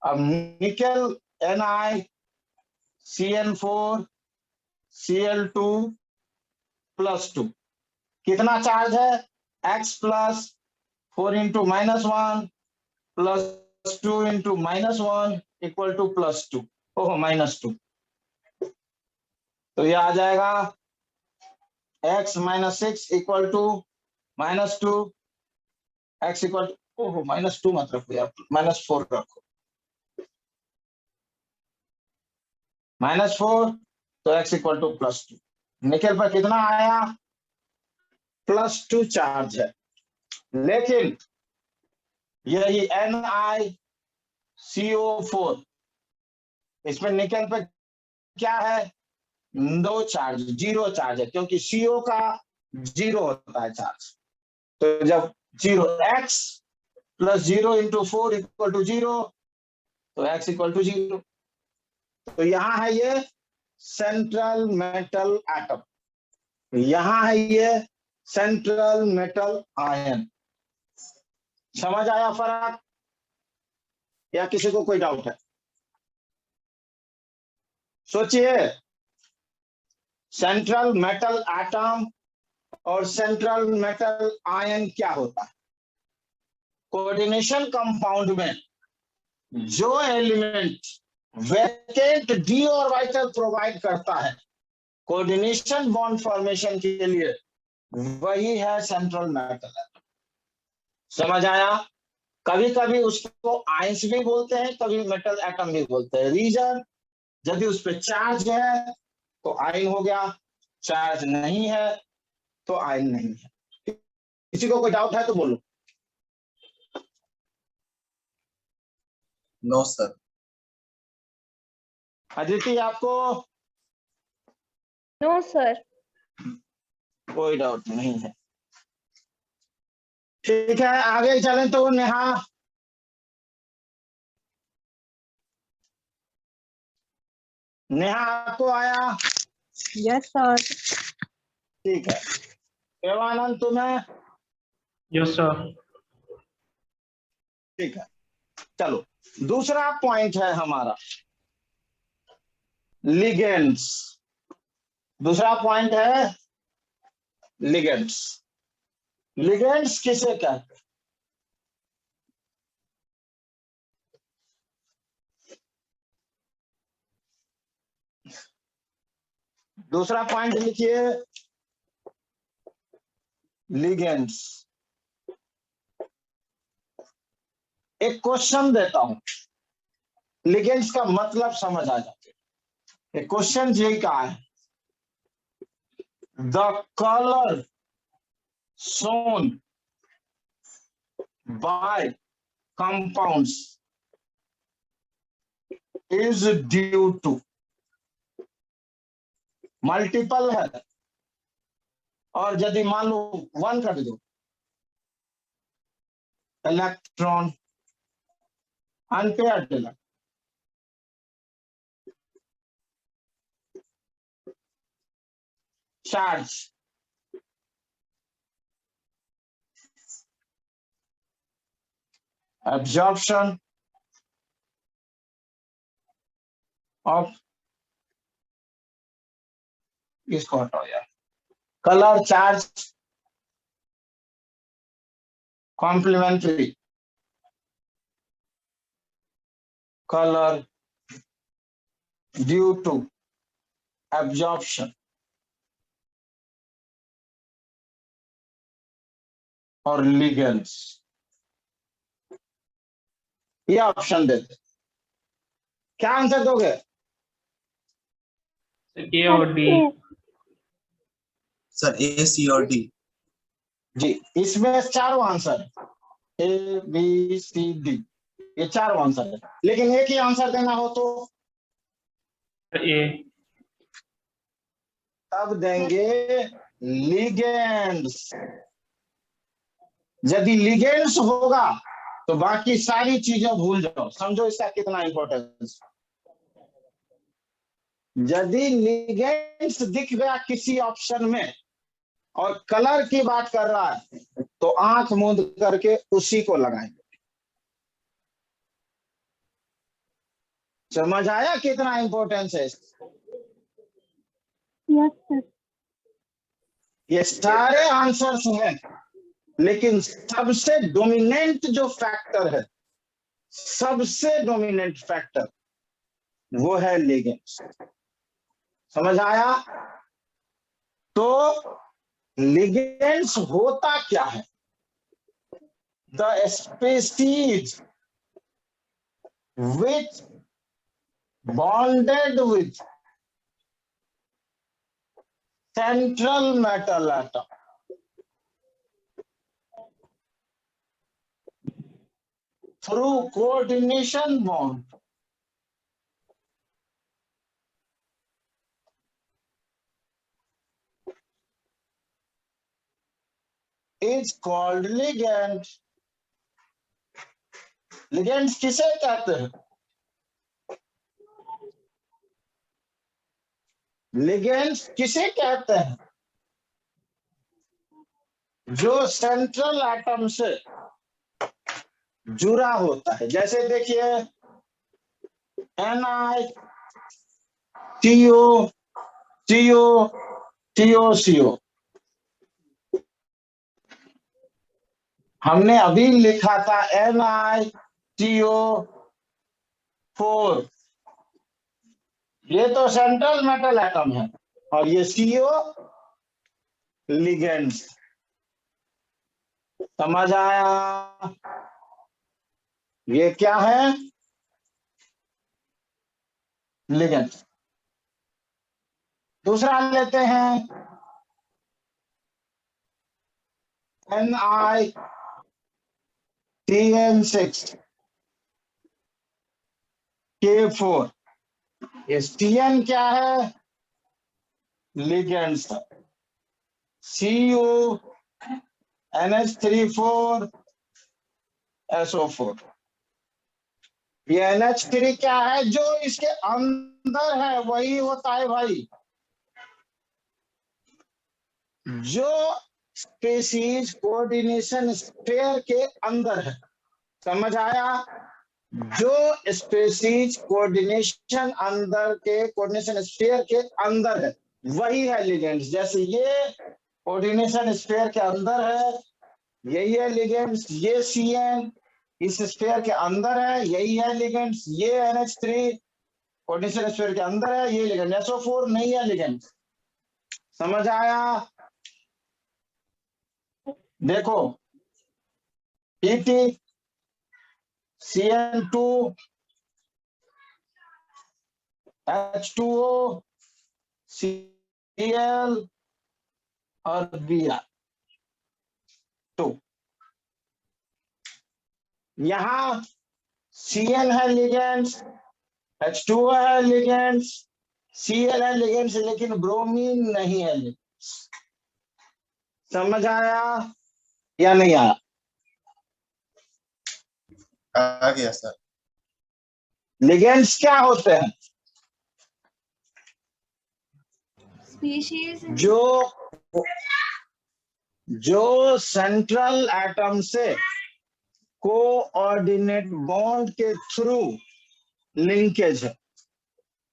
[SPEAKER 1] अब निकेल NiCN4 Cl2 +2 कितना चार्ज है? X+ 4 into -1 plus 2 into -1 equal to +2, ओह -2। तो ये आ जाएगा x - 6 equal to -2, x equal to, ओह -2 मत रखो यार, -4 रखो, -4, तो x equal to +2। निकेल पर कितना आया, +2 चार्ज है, लेकिन यही NiCO4, इसमें निकेल पे क्या है, नो चार्ज, 0 चार्ज है, क्योंकि CO का 0 होता है चार्ज। तो जब 0 x + 0 × 4 = 0, तो x = 0। तो यहां है ये सेंट्रल मेटल एटम, यहां है ये सेंट्रल मेटल आयन। समझ आया फर्क, या किसी को कोई डाउट है? सोचिए, सेंट्रल मेटल एटम और सेंट्रल मेटल आयन क्या होता है? कोऑर्डिनेशन कंपाउंड में जो element vacant d orbital provide करता है कोऑर्डिनेशन बॉन्ड फॉर्मेशन के लिए, वही है सेंट्रल मेटल एटम। समझ आया? कभी कभी उसको आयंस भी बोलते हैं, कभी मेटल एटम भी बोलते हैं। रीजन, यदि उस पर चार्ज है तो आयन हो गया, चार्ज नहीं है तो आयन नहीं है। किसी को कोई डाउट है तो बोलो।
[SPEAKER 6] No sir.
[SPEAKER 1] अदिति, आपको
[SPEAKER 3] नो सर।
[SPEAKER 1] कोई डाउट नहीं है? ठीक है, आगे चलें तो नेहा। नेहा, आपको आया?
[SPEAKER 3] Yes sir.
[SPEAKER 1] ठीक है। देवानंद, तुम्हें?
[SPEAKER 4] Yes, sir.
[SPEAKER 1] ठीक है, चलो दूसरा पॉइंट है हमारा लिगेंड्स। दूसरा पॉइंट है लिगेंड्स। लिगेंड्स किसे कहते हैं? दूसरा पॉइंट लिखिए, लिगेंड्स। एक क्वेश्चन देता हूं, लिगेंड्स का मतलब समझ आ जाए। एक क्वेश्चन यही का है, the colour shown by compounds is due to, multiple है और यदि मान लो 1 कर दो, electron, unpaired electron, charge, absorption of, इसको हटाओ यार, colour, charge, complementary, colour due to absorption और लिगेंड्स। ये ऑप्शन देते, क्या आंसर दोगे?
[SPEAKER 4] A or D?
[SPEAKER 6] Sir A, C और D।
[SPEAKER 1] जी, इसमें चारों आंसर है, A, B, C, D, ये चारों आंसर है, लेकिन एक ही आंसर देना हो तो
[SPEAKER 4] A.
[SPEAKER 1] तब देंगे लिगेंड्स। यदि लिगेंड्स होगा तो बाकी सारी चीजें भूल जाओ। समझो इसका कितना इंपॉर्टेंस। यदि लिगेंड्स दिख गया किसी ऑप्शन में और कलर की बात कर रहा है तो आंख मूंद करके उसी को लगाएंगे। समझ आया कितना इंपॉर्टेंस है?
[SPEAKER 3] Yes sir.
[SPEAKER 1] ये सारे आंसर्स हैं लेकिन सबसे डोमिनेंट जो फैक्टर है, सबसे डोमिनेंट फैक्टर वो है लिगेंड्स। समझ आया? तो लिगेंड्स होता क्या है? The species which bonded with central metal atom through coordination bond is called ligand. Ligands किसे कहते हैं? लिगेंड्स किसे कहते हैं? जो सेंट्रल एटम से जुड़ा होता है। जैसे देखिए NiCO, CO, TOCO। हमने अभी लिखा था NiCO4, ये तो सेंट्रल मेटल एटम है, और ये CO लिगेंड्स। समझ आया? ये क्या है? लिगेंड्स। दूसरा लेते हैं NiCN6 K4। STN क्या है? लिगेंड्स। Cu NH34 SO4। ये NH3 क्या है? जो इसके अंदर है वही होता है भाई। जो स्पीसीज कोऑर्डिनेशन स्फीयर के अंदर है। समझ आया? जो स्पीसीज कोऑर्डिनेशन स्फीयर के अंदर है वही है लिगेंड्स। जैसे ये कोऑर्डिनेशन स्फीयर के अंदर है, यही है लिगेंड्स। ये CN इस स्फीयर के अंदर है, यही है लिगेंड्स। ये NH3 कोऑर्डिनेशन स्फीयर के अंदर है, ये लिगेंड। SO4 नहीं है लिगेंड्स। समझ आया? देखो ET, CN2, H2O, Cl और Br2। यहां Cn है लिगेंड्स, H2O है लिगेंड्स, Cl है लिगेंड्स, लेकिन ब्रोमीन नहीं है लिगेंड्स। समझ आया या नहीं आया?
[SPEAKER 6] आ गया सर।
[SPEAKER 1] लिगेंड्स क्या होते हैं?
[SPEAKER 5] Species.
[SPEAKER 1] जो सेंट्रल एटम से कोऑर्डिनेट बॉन्ड के थ्रू लिंकेज है।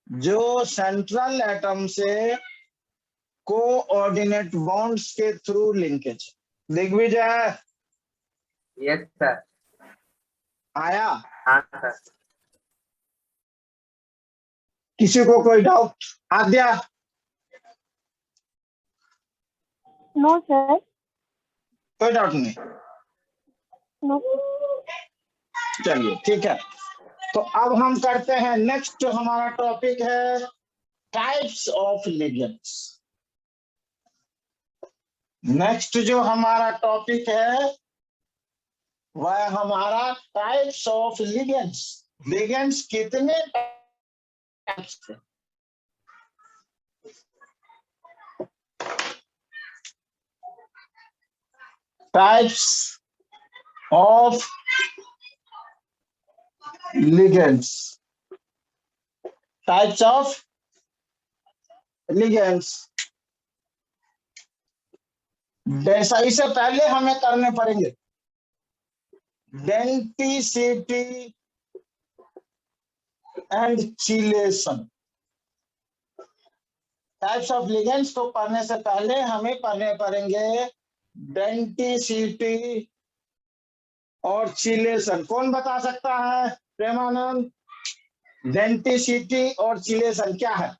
[SPEAKER 1] जो सेंट्रल एटम से कोऑर्डिनेट बॉन्ड्स के through linkage. Digvijay
[SPEAKER 7] yes sir.
[SPEAKER 1] आया?
[SPEAKER 7] हाँ सर।
[SPEAKER 1] किसी को कोई डाउट? आद्या?
[SPEAKER 3] No sir.
[SPEAKER 1] कोई डाउट नहीं?
[SPEAKER 3] नो।
[SPEAKER 1] चलिए ठीक है। तो अब हम करते हैं नेक्स्ट। हमारा टॉपिक है टाइप्स ऑफ लिगेंड्स। नेक्स्ट जो हमारा टॉपिक है वह हमारा टाइप्स ऑफ लिगेंड्स। लिगेंड्स कितने टाइप्स के? Types of ligands. Types of ligands. इससे पहले हमें करने पड़ेंगे denticity and chelation. Types of ligands को पढ़ने से पहले हमें पढ़ने पड़ेंगे डेंटिसिटी और चिलेशन। कौन बता सकता है? प्रेमानंद, डेंटिसिटी और चिलेशन क्या है?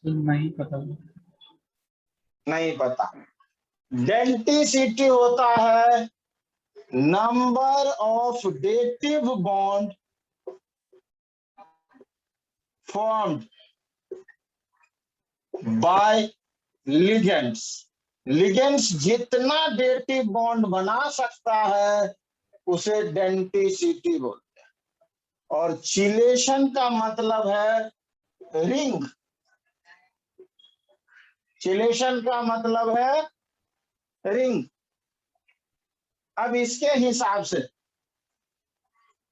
[SPEAKER 4] नहीं पता।
[SPEAKER 1] नहीं पता। डेंटिसिटी होता है number of dative bond formed by ligands। Ligands जितना डेटिव बॉन्ड बना सकता है उसे डेंटिसिटी बोलते हैं। और चिलेशन का मतलब है रिंग। चिलेशन का मतलब है रिंग। अब इसके हिसाब से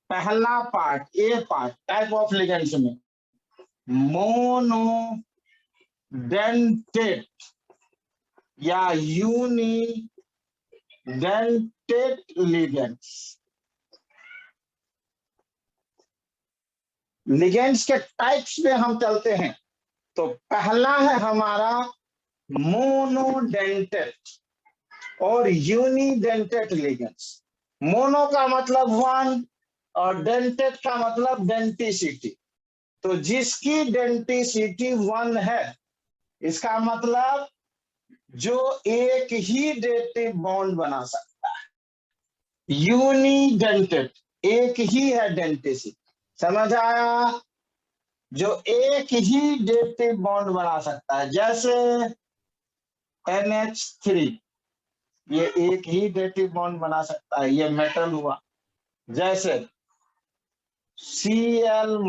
[SPEAKER 1] पहला part, A part type of ligands में मोनो डेंटेट या यूनी डेंटेट लिगेंड्स। लिगेंड्स के टाइप्स में हम चलते हैं तो पहला है हमारा मोनोडेंटेट और यूनिडेंटेट लिगेंड्स। मोनो का मतलब वन और डेंटेट का मतलब डेंटिसिटी। तो जिसकी डेंटिसिटी वन है, इसका मतलब जो एक ही डेटिव बॉन्ड बना सकता है। यूनिडेंटेट एक ही है डेंटिसिटी। समझ आया? जो एक ही डेटिव बॉन्ड बना सकता है, जैसे NH3 ये एक ही डेटिव बॉन्ड बना सकता है, ये मेटल हुआ। जैसे Cl-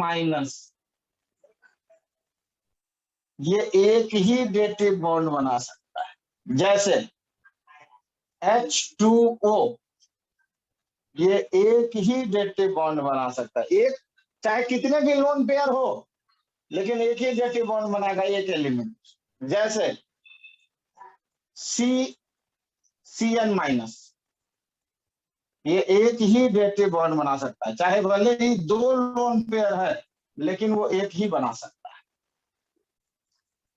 [SPEAKER 1] ये एक ही डेटिव बॉन्ड बना सकता है। जैसे H2O ये एक ही डेटिव बॉन्ड बना सकता है। एक चाहे कितने भी लोन पेयर हो, लेकिन एक ही डेटिव बॉन्ड बनाएगा एक एलिमेंट। जैसे Cn- ये एक ही डेटिव बॉन्ड बना सकता है, चाहे भले ही दो लोन पेयर है, लेकिन वो एक ही बना सकता है।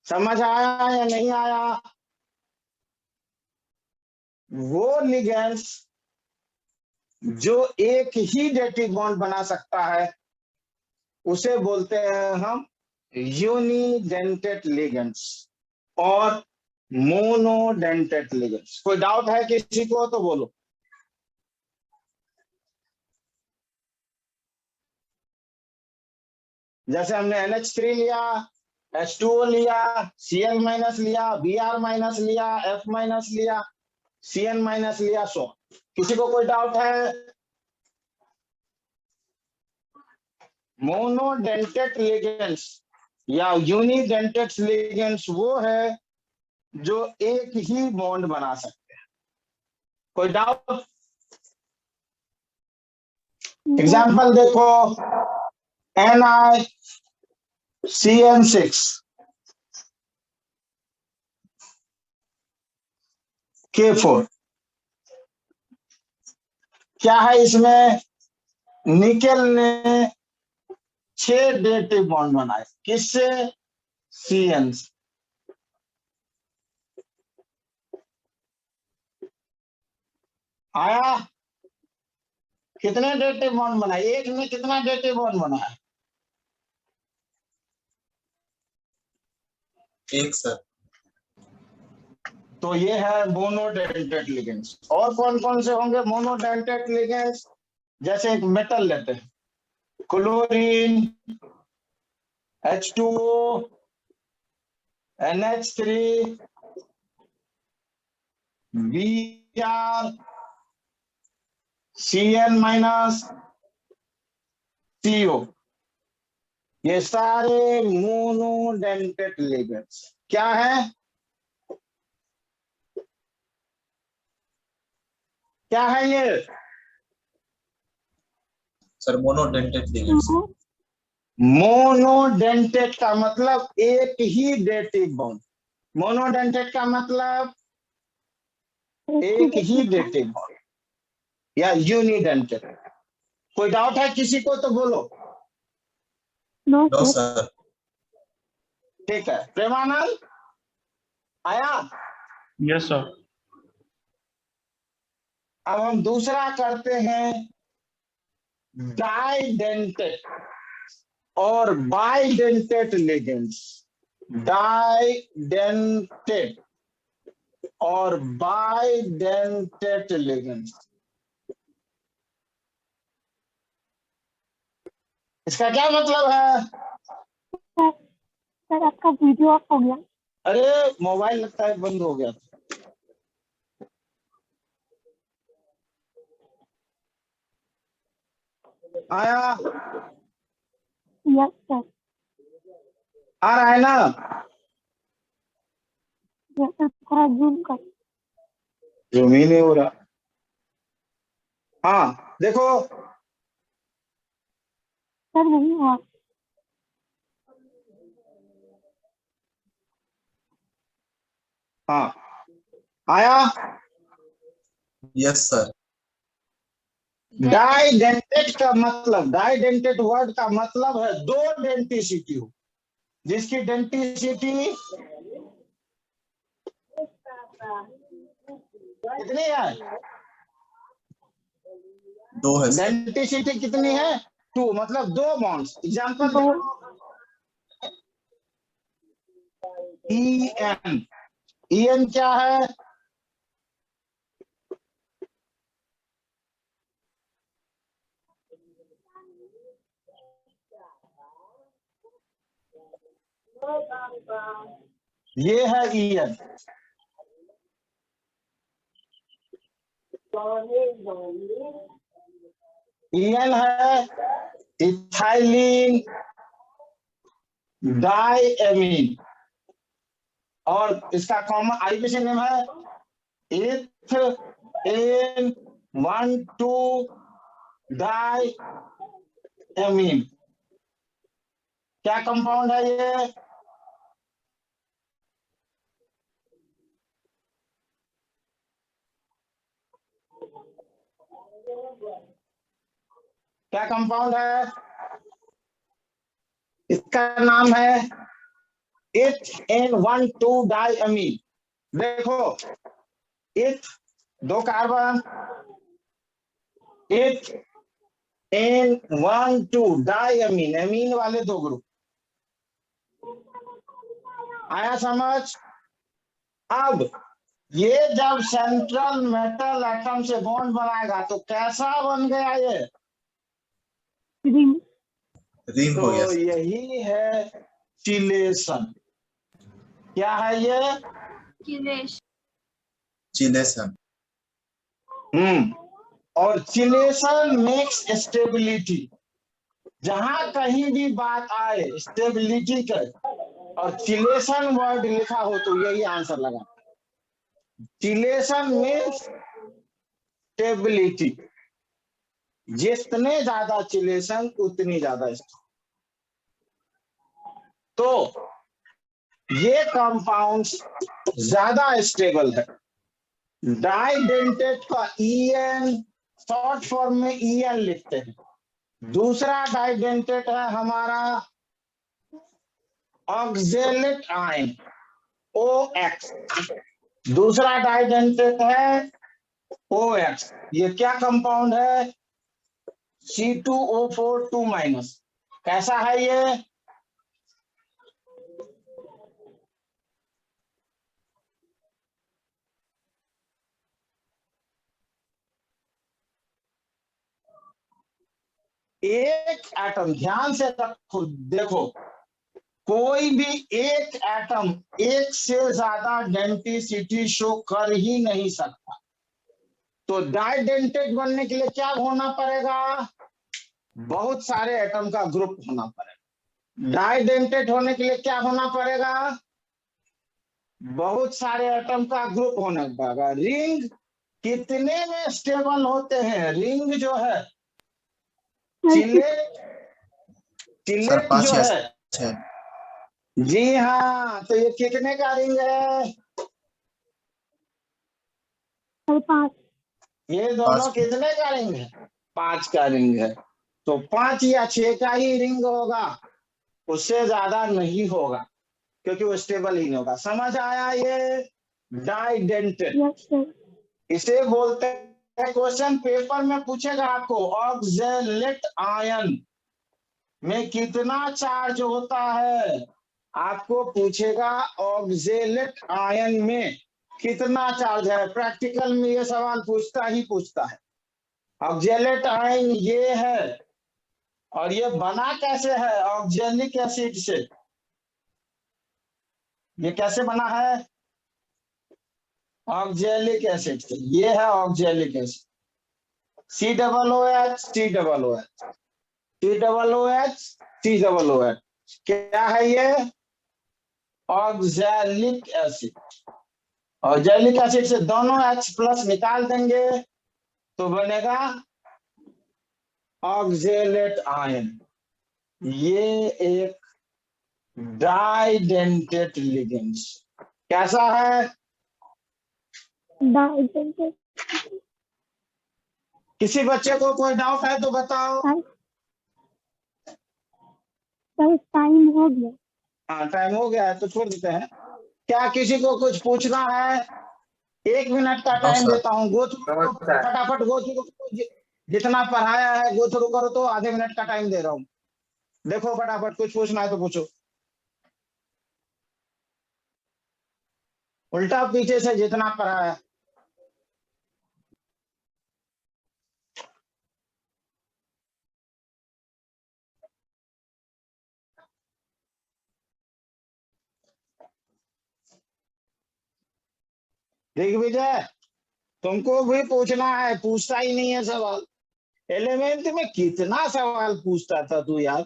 [SPEAKER 1] समझ आया या नहीं आया? वो लिगेंड्स जो एक ही डेटिव बॉन्ड बना सकता है उसे बोलते हैं हम यूनिडेंटेट लिगेंड्स और मोनोडेंटेट लिगेंड्स। कोई डाउट है किसी को तो बोलो। जैसे हमने NH3 लिया, H2O लिया, Cl- लिया, Br- लिया, F- लिया, Cn- लिया, सो किसी को कोई डाउट है? मोनोडेंटेट लिगेंड्स या यूनिडेंटेट लिगेंड्स वो है जो एक ही बॉन्ड बना सकते हैं। कोई डाउट? एग्जाम्पल देखो, NiCN6 K4 क्या है? इसमें निकेल ने 6 डेटिव बॉन्ड बनाए। किससे? Cn से। आया? कितने डेटिव बॉन्ड बनाए? एक में कितना डेटिव बॉन्ड बना है?
[SPEAKER 6] एक सर।
[SPEAKER 1] तो ये है मोनोडेंटेट लिगेंड्स। और कौन कौन से होंगे मोनोडेंटेट लिगेंड्स? जैसे एक मेटल लेते हैं, chlorine, H2O, NH3, Br, Cn- CO, ये सारे मोनोडेंटेट लिगेंड्स क्या है? क्या है ये?
[SPEAKER 6] Sir monodentate ligands.
[SPEAKER 1] मोनोडेंटेट का मतलब एक ही डेटिव बॉन्ड। मोनोडेंटेट का मतलब एक ही डेटिव बॉन्ड या यूनिडेंटेट। कोई डाउट है किसी को तो बोलो।
[SPEAKER 6] No sir.
[SPEAKER 1] ठीक है, प्रेमानंद आया?
[SPEAKER 4] Yes, sir.
[SPEAKER 1] अब हम दूसरा करते हैं डाइडेंटेट और बाइडेंटेट लिगेंड्स। डाइडेंटेट और बाइडेंटेट लिगेंड्स, इसका क्या मतलब है?
[SPEAKER 3] सर आपका वीडियो ऑफ हो गया।
[SPEAKER 1] अरे मोबाइल लगता है बंद हो गया था। आया?
[SPEAKER 3] Yes sir.
[SPEAKER 1] आ रहा है ना?
[SPEAKER 3] यस सर, थोड़ा जूम कर।
[SPEAKER 1] जूम ही नहीं हो रहा। हाँ देखो,
[SPEAKER 3] सर नहीं हुआ।
[SPEAKER 1] हाँ आया?
[SPEAKER 6] Yes, sir.
[SPEAKER 1] डाइडेंटेट का मतलब, डाइडेंटेट वर्ड का मतलब है दो डेंटिसिटी हो, जिसकी डेंटिसिटी कितनी है?
[SPEAKER 6] 2 है सर।
[SPEAKER 1] डेंटिसिटी कितनी है? 2, मतलब दो बॉन्ड्स। एग्जांपल EN, EN क्या है? ये है EN। EN है इथाइलिन डाइएमीन, और इसका कॉमन आईपीसी नेम है N12 डाइएमीन। क्या कंपाउंड है ये? क्या कंपाउंड है? इसका नाम है N12 डाइएमीन। देखो, इथ 2 कार्बन, N12 डाइएमीन, एमीन वाले 2 ग्रुप। आया समझ? अब ये जब सेंट्रल मेटल एटम से बॉन्ड बनाएगा तो कैसा बन गया ये?
[SPEAKER 3] रिंग।
[SPEAKER 6] रिंग हो गया
[SPEAKER 1] तो
[SPEAKER 6] सर।
[SPEAKER 1] यही है चिलेशन। क्या है ये?
[SPEAKER 5] Kilesh.
[SPEAKER 6] चिलेशन।
[SPEAKER 1] और चिलेशन मेक्स स्टेबिलिटी। जहां कहीं भी बात आए स्टेबिलिटी का और चिलेशन वर्ड लिखा हो तो यही आंसर लगा। Chelation means stability. जितने ज्यादा चिलेशन उतनी ज्यादा स्टेबिलिटी। तो ये कंपाउंड्स ज्यादा स्टेबल है। डाइडेंटेट का EN शॉर्ट फॉर्म में EN लिखते हैं। दूसरा डाइडेंटेट है हमारा ऑक्जेलिक आयन OX। दूसरा डाइडेंटेट है OX। ये क्या कंपाउंड है? C2O4 2-। कैसा है ये? एक एटम, ध्यान से रखो, देखो, कोई भी एक एटम एक से ज्यादा डेंटिसिटी शो कर ही नहीं सकता। तो डाइडेंटेट बनने के लिए क्या होना पड़ेगा? बहुत सारे एटम का ग्रुप होना पड़ेगा। डाइडेंटेट होने के लिए क्या होना पड़ेगा? बहुत सारे एटम का ग्रुप होना पड़ेगा। रिंग कितने में स्टेबल होते हैं? रिंग जो है, चिलेट
[SPEAKER 6] सर 5
[SPEAKER 1] जो
[SPEAKER 6] या
[SPEAKER 1] है,
[SPEAKER 6] 6।
[SPEAKER 1] जी हाँ, तो ये कितने का रिंग है?
[SPEAKER 3] सर 5।
[SPEAKER 1] ये दोनों
[SPEAKER 6] 5।
[SPEAKER 1] कितने का रिंग है? 5 का रिंग है। तो 5 या 6 का ही रिंग होगा, उससे ज्यादा नहीं होगा, क्योंकि वो स्टेबल ही नहीं होगा। समझ आया ये? डाइडेंटेड।
[SPEAKER 3] Yes, sir.
[SPEAKER 1] इसे बोलते हैं, क्वेश्चन पेपर में पूछेगा आपको, ऑक्जेलेट आयन में कितना चार्ज होता है। आपको पूछेगा ऑक्जेलेट आयन में कितना चार्ज है। प्रैक्टिकल में ये सवाल पूछता है। ऑक्जेलेट आयन ये है, और ये बना कैसे है? ऑक्जेलिक एसिड से। ये कैसे बना है? ऑक्जेलिक एसिड से। ये है oxalic acid, COOH COOH COOH। क्या है ये? Oxalic acid. ऑक्जेलिक एसिड से दोनों H+ निकाल देंगे तो बनेगा ऑक्जेलेट आयन। ये एक डाइडेंटेट लिगेंड्स। कैसा है?
[SPEAKER 3] Didentate.
[SPEAKER 1] किसी बच्चे को कोई डाउट है तो बताओ।
[SPEAKER 3] सर टाइम हो गया।
[SPEAKER 1] हाँ, टाइम हो गया है तो छोड़ देते हैं। क्या किसी को कुछ पूछना है? 1 मिनट का टाइम
[SPEAKER 6] सर।
[SPEAKER 1] देता हूँ। गो थ्रू, फटाफट गो थ्रू। जितना पढ़ाया है गो थ्रू करो। तो आधे मिनट का टाइम दे रहा हूँ। देखो फटाफट, कुछ पूछना है तो पूछो। उल्टा पीछे से जितना पढ़ाया है। दिग्विजय, तुमको भी पूछना है। पूछता ही नहीं है सवाल। 11th में कितना सवाल पूछता था तू यार।